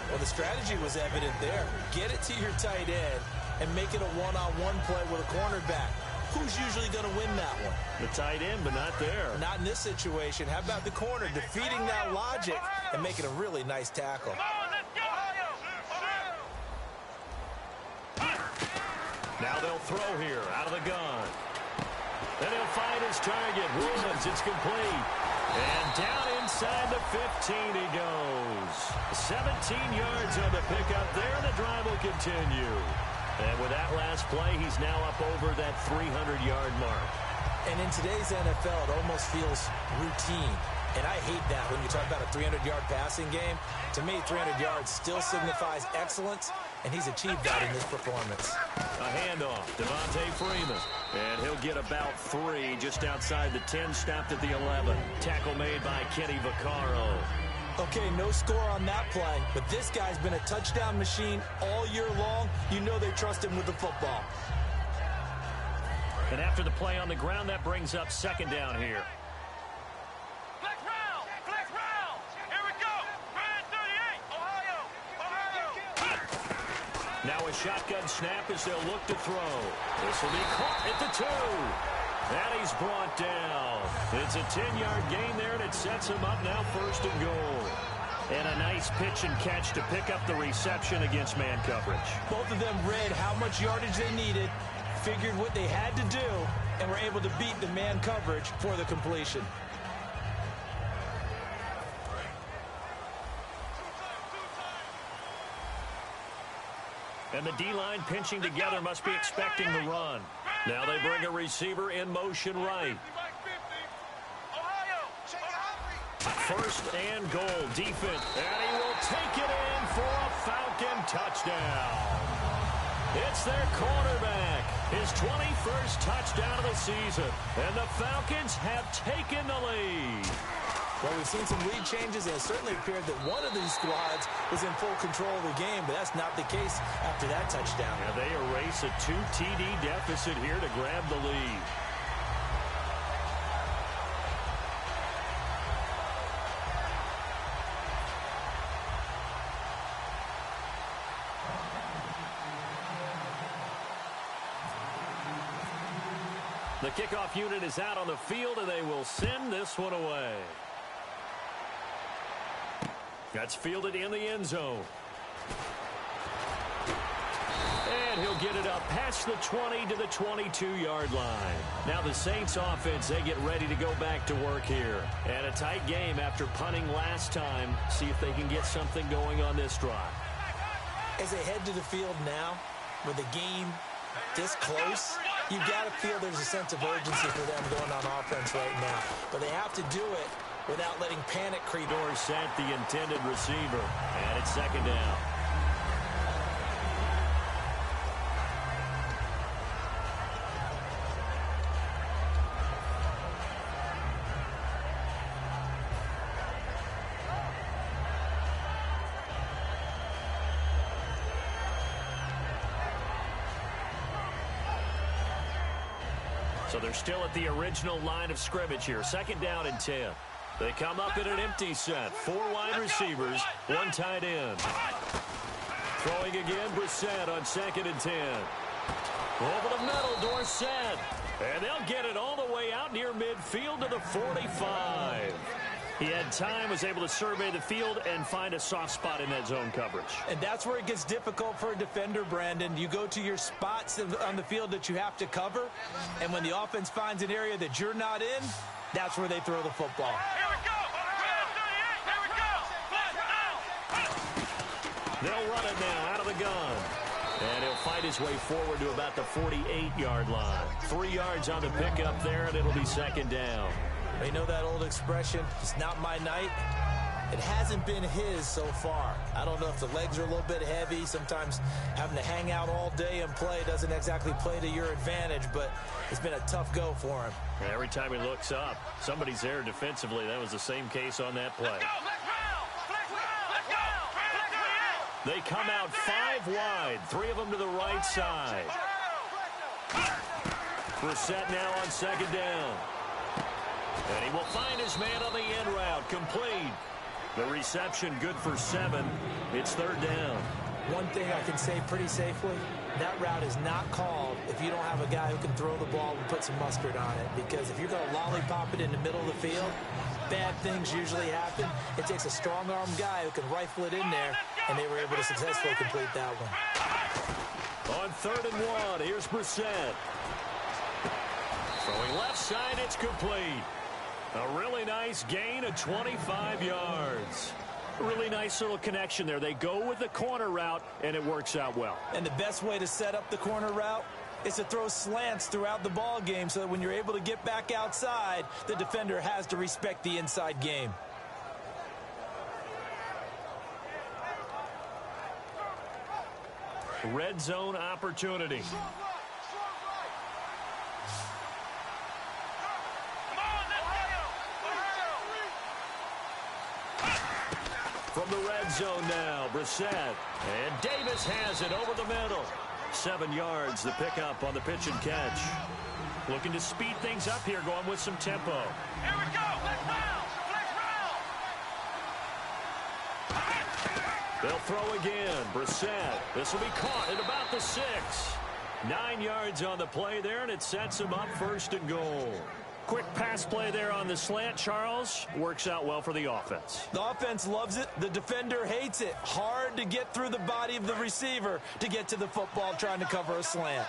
Well, the strategy was evident there. Get it to your tight end and make it a one-on-one play with a cornerback. Who's usually going to win that one? The tight end, but not there. Not in this situation. How about the corner defeating that logic and making a really nice tackle? Come on, let's go! Now they'll throw here out of the gun. Then he'll find his target. Williams, it's complete. And down inside the 15 he goes. 17 yards on the pickup there, and the drive will continue. And with that last play, he's now up over that 300-yard mark. And in today's NFL, it almost feels routine. And I hate that when you talk about a 300-yard passing game. To me, 300 yards still signifies excellence, and he's achieved that in this performance. A handoff, Devontae Freeman. And he'll get about 3 just outside the 10, stopped at the 11. Tackle made by Kenny Vaccaro. Okay, no score on that play, but this guy's been a touchdown machine all year long. You know they trust him with the football. And after the play on the ground, that brings up second down here. Flex round! Flex round! Here we go! Brand 38! Ohio! Now a shotgun snap as they'll look to throw. This will be caught at the 2. And he's brought down. It's a 10-yard gain there, and it sets him up now 1st and goal. And a nice pitch and catch to pick up the reception against man coverage. Both of them read how much yardage they needed, figured what they had to do, and were able to beat the man coverage for the completion. And the D-line pinching together must be expecting the run. Now they bring a receiver in motion right. First and goal, defense. And he will take it in for a Falcon touchdown. It's their quarterback. His 21st touchdown of the season. And the Falcons have taken the lead. Well, we've seen some lead changes, and it certainly appeared that one of these squads was in full control of the game, but that's not the case after that touchdown. Yeah, they erase a 2 TD deficit here to grab the lead. The kickoff unit is out on the field, and they will send this one away. That's fielded in the end zone. And he'll get it up past the 20 to the 22-yard line. Now the Saints offense, they get ready to go back to work here. And a tight game after punting last time. See if they can get something going on this drive. As they head to the field now, with the game this close, you got to feel there's a sense of urgency for them going on offense right now. But they have to do it without letting panic creep. Dorsett, the intended receiver. And it's second down. So they're still at the original line of scrimmage here. Second down and 10. They come up in an empty set. 4 wide receivers, 1 tight end. Throwing again, Brissett on second and 10. Over the middle, Dorsett. And they'll get it all the way out near midfield to the 45. He had time, was able to survey the field and find a soft spot in that zone coverage. And that's where it gets difficult for a defender, Brandon. You go to your spots on the field that you have to cover, and when the offense finds an area that you're not in, that's where they throw the football. Here we go! Here we go! They'll run it now out of the gun. And he'll fight his way forward to about the 48-yard line. 3 yards on the pickup there, and it'll be second down. You know that old expression, it's not my night? It hasn't been his so far. I don't know if the legs are a little bit heavy. Sometimes having to hang out all day and play doesn't exactly play to your advantage, but it's been a tough go for him. Every time he looks up, somebody's there defensively. That was the same case on that play. They come out 5 wide, 3 of them to the right side. Brissett now on second down. And he will find his man on the end route, complete. The reception good for 7. It's third down. One thing I can say pretty safely, that route is not called if you don't have a guy who can throw the ball and put some mustard on it. Because if you're going to lollipop it in the middle of the field, bad things usually happen. It takes a strong-arm guy who can rifle it in there, and they were able to successfully complete that one. On 3rd and 1, here's Brissett. Throwing left side, it's complete. A really nice gain of 25 yards. Really nice little connection there. They go with the corner route, and it works out well. And the best way to set up the corner route is to throw slants throughout the ball game so that when you're able to get back outside, the defender has to respect the inside game. Red zone opportunity. From the red zone now, Brissett. And Davis has it over the middle. 7 yards, the pickup on the pitch and catch. Looking to speed things up here, going with some tempo. Here we go. Let's round. They'll throw again. Brissett. This will be caught at about the 6. 9 yards on the play there, and it sets him up 1st and goal. Quick pass play there on the slant, Charles. Works out well for the offense. The offense loves it. The defender hates it. Hard to get through the body of the receiver to get to the football trying to cover a slant.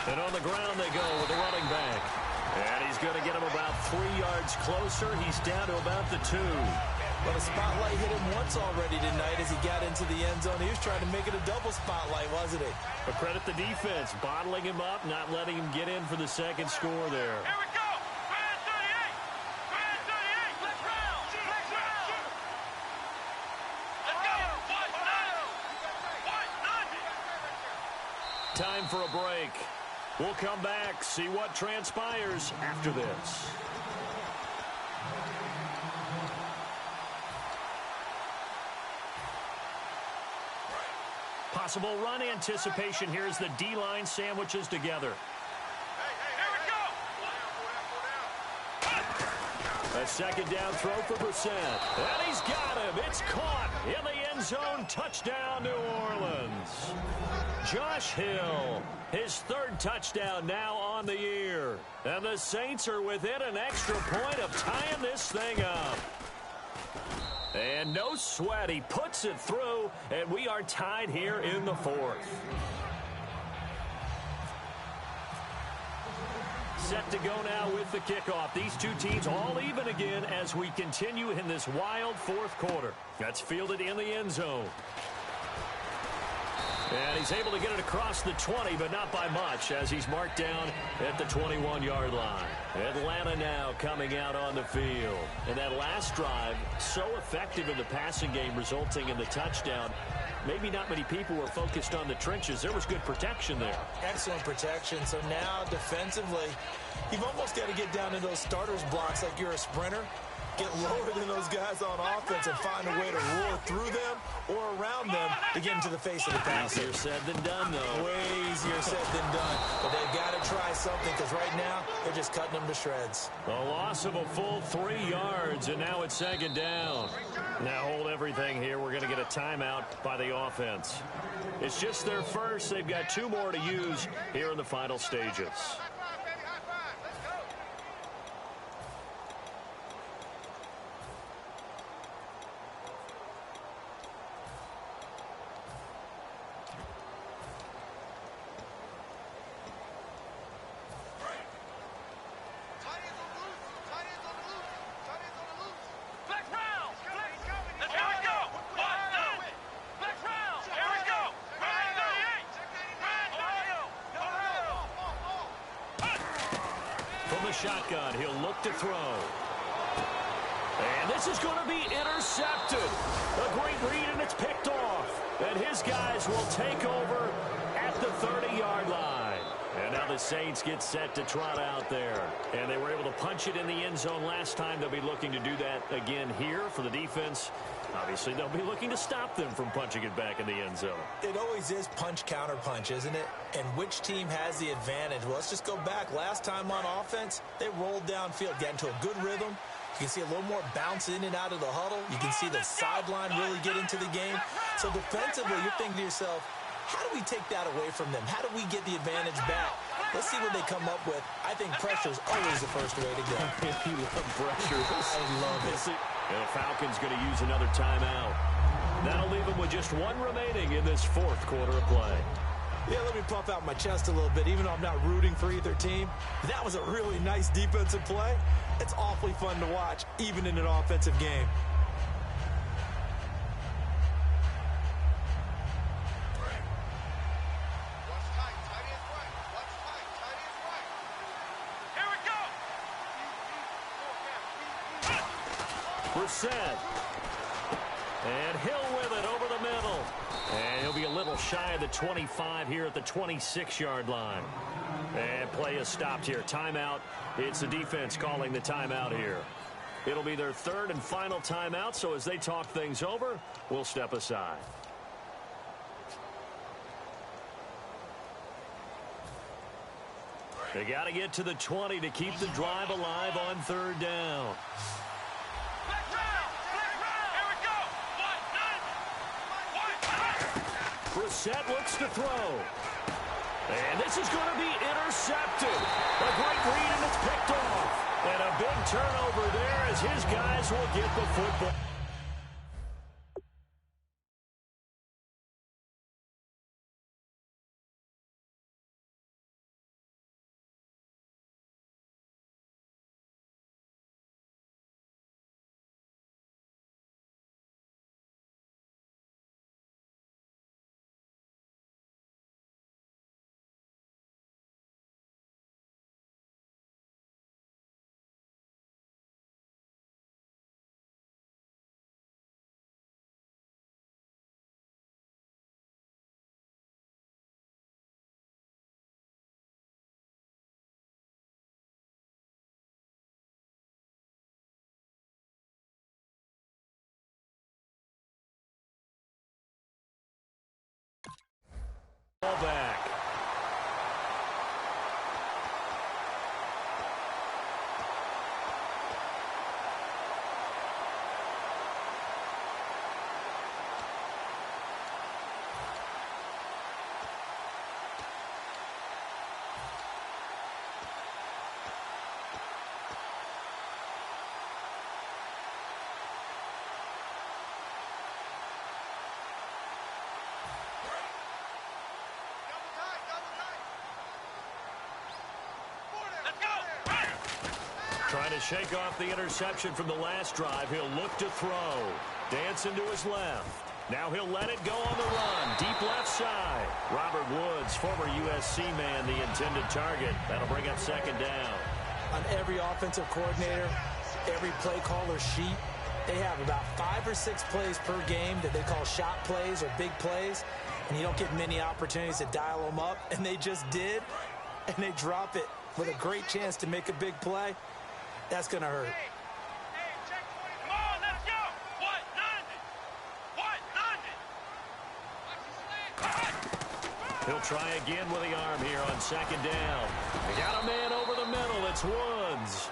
And on the ground they go with the running back. And he's going to get him about 3 yards closer. He's down to about the 2. But a spotlight hit him once already tonight as he got into the end zone. He was trying to make it a double spotlight, wasn't he? But credit the defense, bottling him up, not letting him get in for the second score there. Here we go. Brand 38. Brand 38. Let's round. Let's round. Let's go. White nine. White nine. Time for a break. We'll come back, see what transpires after this. Possible run anticipation here as the D-line sandwiches together. Here we go. A second down throw for Brissett. And he's got him. It's caught in the end zone. Touchdown, New Orleans. Josh Hill, his 3rd touchdown now on the year. And the Saints are within an extra point of tying this thing up. And no sweat. He puts it through, and we are tied here in the 4th. Set to go now with the kickoff. These two teams all even again as we continue in this wild 4th quarter. That's fielded in the end zone. And he's able to get it across the 20, but not by much as he's marked down at the 21-yard line. Atlanta now coming out on the field. And that last drive, so effective in the passing game, resulting in the touchdown. Maybe not many people were focused on the trenches. There was good protection there. Excellent protection. So now defensively, you've almost got to get down to those starters blocks like you're a sprinter. Get lower than those guys on offense and find a way to roar through them or around them to get into the face of the pass. Easier said than done, though. Way easier said than done. But they've got to try something because right now they're just cutting them to shreds. A loss of a full 3 yards, and now it's 2nd down. Now hold everything here. We're going to get a timeout by the offense. It's just their first. They've got 2 more to use here in the final stages. Shotgun, he'll look to throw. And this is going to be intercepted. A great read, and it's picked off. And his guys will take over at the 30-yard line. And now the Saints get set to trot out there. And they were able to punch it in the end zone last time. They'll be looking to do that again here for the defense. Obviously, they'll be looking to stop them from punching it back in the end zone. It always is punch-counter-punch, isn't it? And which team has the advantage? Well, let's just go back. Last time on offense, they rolled downfield, got into a good rhythm. You can see a little more bounce in and out of the huddle. You can see the sideline really get into the game. So defensively, you're thinking to yourself, how do we take that away from them? How do we get the advantage back? Let's see what they come up with. I think pressure is always the first way to go. You love pressure. I love it. And the Falcons going to use another timeout. That'll leave them with just one remaining in this fourth quarter of play. Yeah, let me puff out my chest a little bit, even though I'm not rooting for either team. That was a really nice defensive play. It's awfully fun to watch, even in an offensive game. Brissett. And Hill with it over the middle. And he'll be a little shy of the 25 here at the 26-yard line. And play is stopped here. Timeout. It's the defense calling the timeout here. It'll be their third and final timeout, so as they talk things over, we'll step aside. They got to get to the 20 to keep the drive alive on third down. Brissett looks to throw. And this is going to be intercepted. A great read, and it's picked off. And a big turnover there as his guys will get the football. Ball back. Trying to shake off the interception from the last drive. He'll look to throw. Dancing to his left. Now he'll let it go on the run. Deep left side. Robert Woods, former USC man, the intended target. That'll bring up second down. On every offensive coordinator, every play caller sheet, they have about 5 or 6 plays per game that they call shot plays or big plays. And you don't get many opportunities to dial them up. And they just did. And they drop it with a great chance to make a big play. That's going to hurt. Come on, let's go. What? Nothing. He'll try again with the arm here on second down. They got a man over the middle. It's Woods.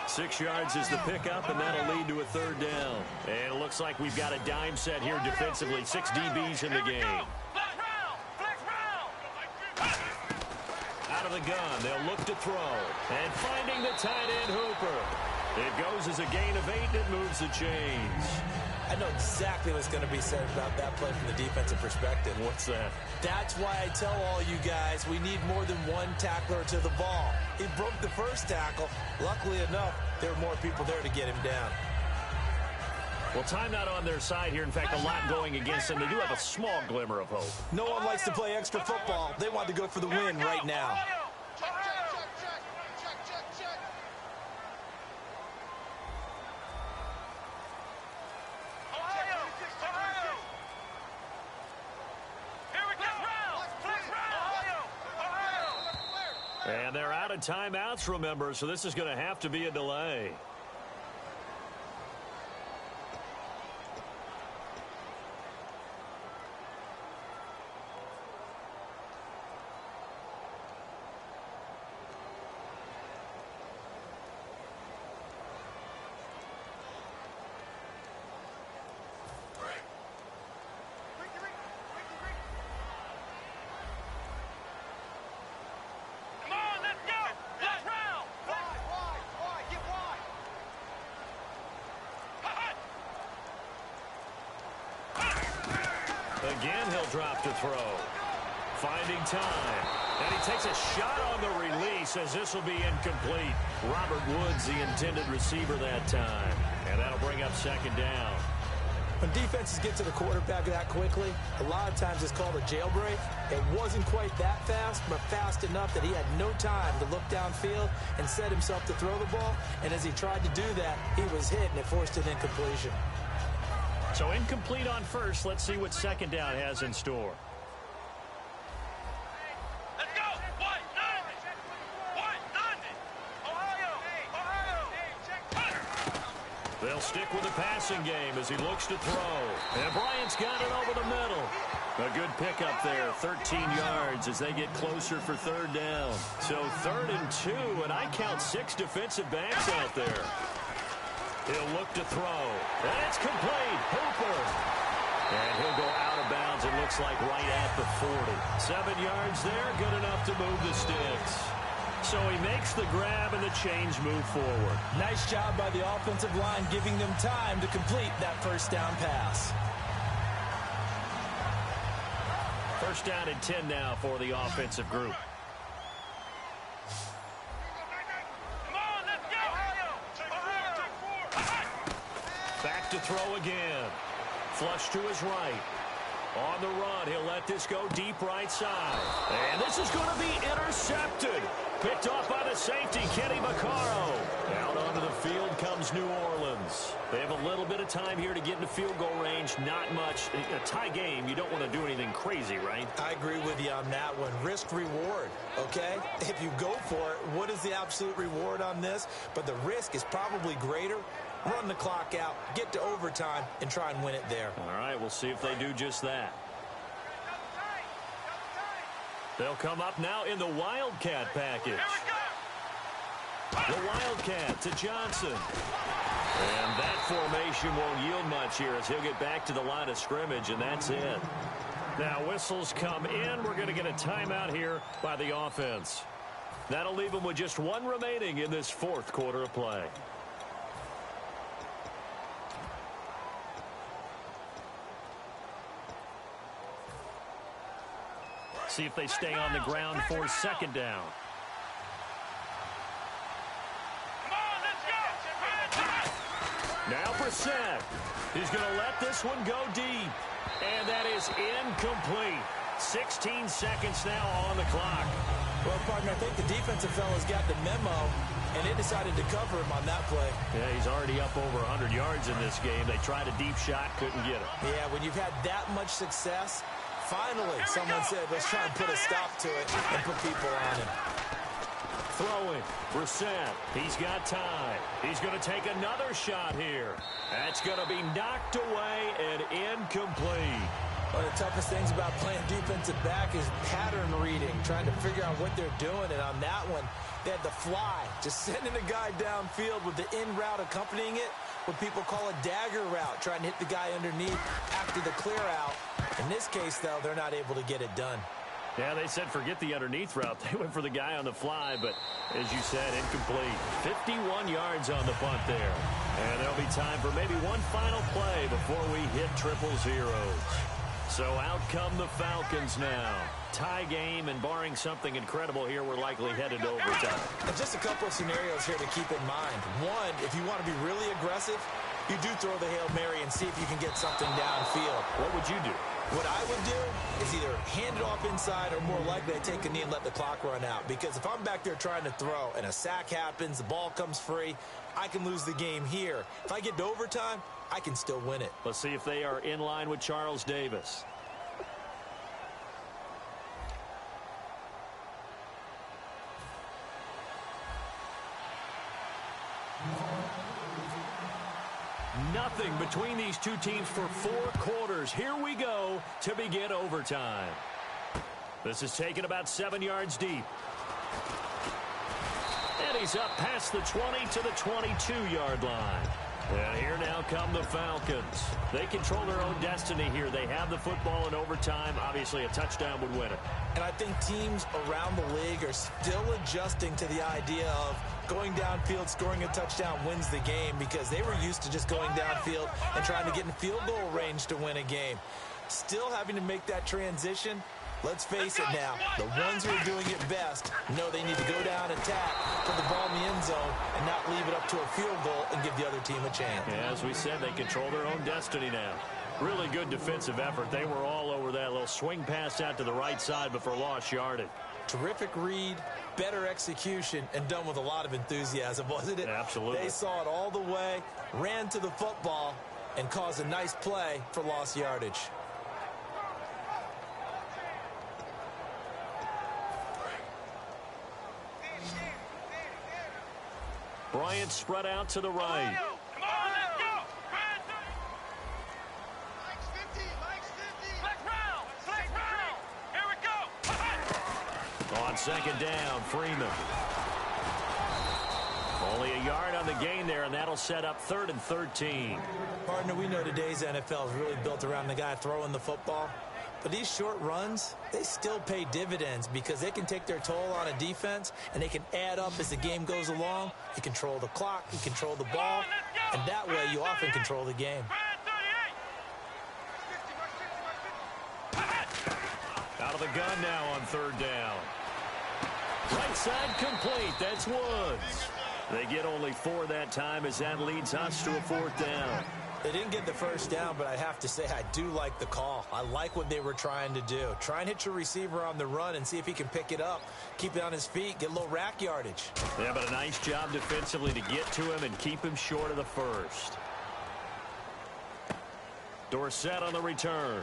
6 yards is the pickup, and that'll lead to a third down. And it looks like we've got a dime set here defensively. 6 DBs in the game. Out of the gun, they'll look to throw. And finding the tight end Hooper. It goes as a gain of 8, and it moves the chains. I know exactly what's going to be said about that play from the defensive perspective. What's that? That's why I tell all you guys we need more than one tackler to the ball. He broke the first tackle. Luckily enough, there were more people there to get him down. Well, time not on their side here. In fact, a lot going against them. They do have a small glimmer of hope. No one likes to play extra football. They want to go for the win right now. And they're out of timeouts, remember, so this is going to have to be a delay. Again, he'll drop to throw. Finding time. And he takes a shot on the release as this will be incomplete. Robert Woods, the intended receiver that time. And that'll bring up second down. When defenses get to the quarterback that quickly, a lot of times it's called a jailbreak. It wasn't quite that fast, but fast enough that he had no time to look downfield and set himself to throw the ball. And as he tried to do that, he was hit, and it forced an incompletion. So incomplete on first. Let's see what second down has in store. Let's go! White 90! White 90! Ohio! They'll stick with the passing game as he looks to throw. And Bryant's got it over the middle. A good pickup there, 13 yards as they get closer for third down. So 3rd and 2, and I count 6 defensive backs out there. He'll look to throw. And it's complete. Hooper. And he'll go out of bounds, it looks like right at the 40. 7 yards there, good enough to move the sticks. So he makes the grab and the change move forward. Nice job by the offensive line giving them time to complete that first down pass. First down and 10 now for the offensive group. Come on, let's go! Ohio! Back to throw again. Flush to his right. On the run, he'll let this go deep right side. And this is going to be intercepted. Picked off by the safety, Kenny Vaccaro. Out onto the field comes New Orleans. They have a little bit of time here to get into field goal range. Not much. A tie game, you don't want to do anything crazy, right? I agree with you on that one. Risk reward, okay? If you go for it, what is the absolute reward on this? But the risk is probably greater. Run the clock out, get to overtime, and try and win it there. All right, we'll see if they do just that. They'll come up now in the Wildcat package. The Wildcat to Johnson. And that formation won't yield much here as he'll get back to the line of scrimmage, and that's it. Now whistles come in. We're going to get a timeout here by the offense. That'll leave them with just 1 remaining in this 4th quarter of play. See if they stay on the ground for second down. Come on, let's go! Now Brissett. He's going to let this one go deep. And that is incomplete. 16 seconds now on the clock. Well, partner, I think the defensive fellas got the memo, and they decided to cover him on that play. Yeah, he's already up over 100 yards in this game. They tried a deep shot, couldn't get it. Yeah, when you've had that much success, finally someone said, let's try and put a stop to it and put people on him. Throwing. Brissett. He's got time. He's going to take another shot here. That's going to be knocked away and incomplete. One of the toughest things about playing defensive back is pattern reading, trying to figure out what they're doing. And on that one, they had the fly, just sending a guy downfield with the in route accompanying it, what people call a dagger route, trying to hit the guy underneath after the clear out. In this case, though, they're not able to get it done. Yeah, they said forget the underneath route. They went for the guy on the fly, but as you said, incomplete. 51 yards on the punt there. And there'll be time for maybe one final play before we hit triple zeros. So out come the Falcons now. Tie game, and barring something incredible here, we're likely headed to overtime. And just a couple of scenarios here to keep in mind. One, if you want to be really aggressive, you do throw the Hail Mary and see if you can get something downfield. What would you do? What I would do is either hand it off inside or more likely I take a knee and let the clock run out. Because if I'm back there trying to throw and a sack happens, the ball comes free, I can lose the game here. If I get to overtime, I can still win it. Let's see if they are in line with Charles Davis. Nothing between these two teams for 4 quarters. Here we go to begin overtime. This is taken about 7 yards deep. And he's up past the 20 to the 22-yard line. And here now come the Falcons. They control their own destiny here. They have the football in overtime. Obviously, a touchdown would win it. And I think teams around the league are still adjusting to the idea of going downfield, scoring a touchdown wins the game, because they were used to just going downfield and trying to get in field goal range to win a game. Still having to make that transition. Let's face it now, the ones who are doing it best know they need to go down, attack, put the ball in the end zone, and not leave it up to a field goal and give the other team a chance. Yeah, as we said, they control their own destiny now. Really good defensive effort. They were all over that little swing pass out to the right side before lost yardage. Terrific read, better execution, and done with a lot of enthusiasm, wasn't it? Absolutely. They saw it all the way, ran to the football, and caused a nice play for lost yardage. Bryant spread out to the right. Come on, let's go. Mike's 50. Flex round. Here we go. On second down, Freeman. Only a yard on the gain there, and that'll set up 3rd and 13. Partner, we know today's NFL is really built around the guy throwing the football. But these short runs, they still pay dividends because they can take their toll on a defense, and they can add up as the game goes along. You control the clock, you control the ball, and that way you often control the game. Out of the gun now on 3rd down. Right side complete. That's Woods. They get only 4 that time as that leads us to a 4th down. They didn't get the first down, but I have to say I do like the call. I like what they were trying to do. Try and hit your receiver on the run and see if he can pick it up, keep it on his feet, get a little rack yardage. Yeah, but a nice job defensively to get to him and keep him short of the first. Dorsett on the return.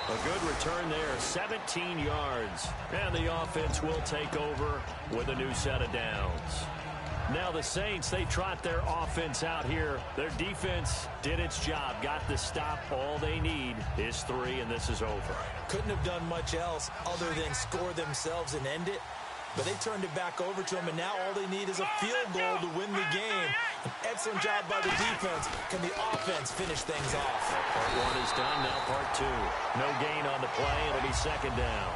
A good return there, 17 yards. And the offense will take over with a new set of downs. Now the Saints, they trot their offense out here. Their defense did its job, got the stop. All they need is 3, and this is over. Couldn't have done much else other than score themselves and end it. But they turned it back over to them, and now all they need is a field goal to win the game. An excellent job by the defense. Can the offense finish things off? Part 1 is done, now part 2. No gain on the play, it'll be 2nd down.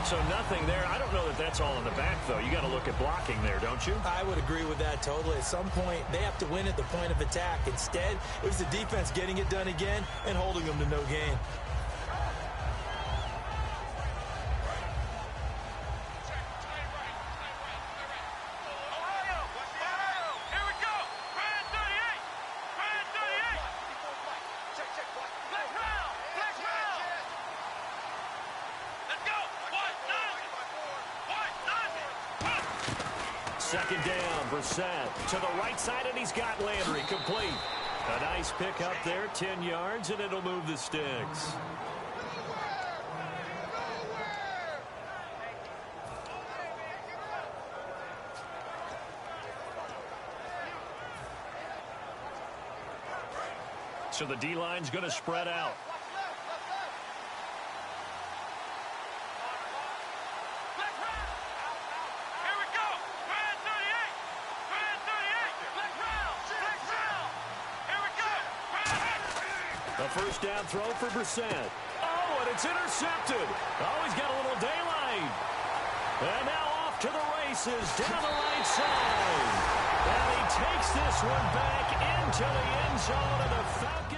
So nothing there. I don't know that that's all in the back, though. You got to look at blocking there, don't you? I would agree with that totally. At some point, they have to win at the point of attack. Instead, it was the defense getting it done again and holding them to no gain. Second down, Brissett to the right side, and he's got Landry complete. A nice pick up there, 10 yards, and it'll move the sticks. So the D-line's going to spread out. A first down throw for Brissett. Oh, and it's intercepted. Oh, he's got a little daylight. And now off to the races down the right side. And he takes this one back into the end zone of the Falcons.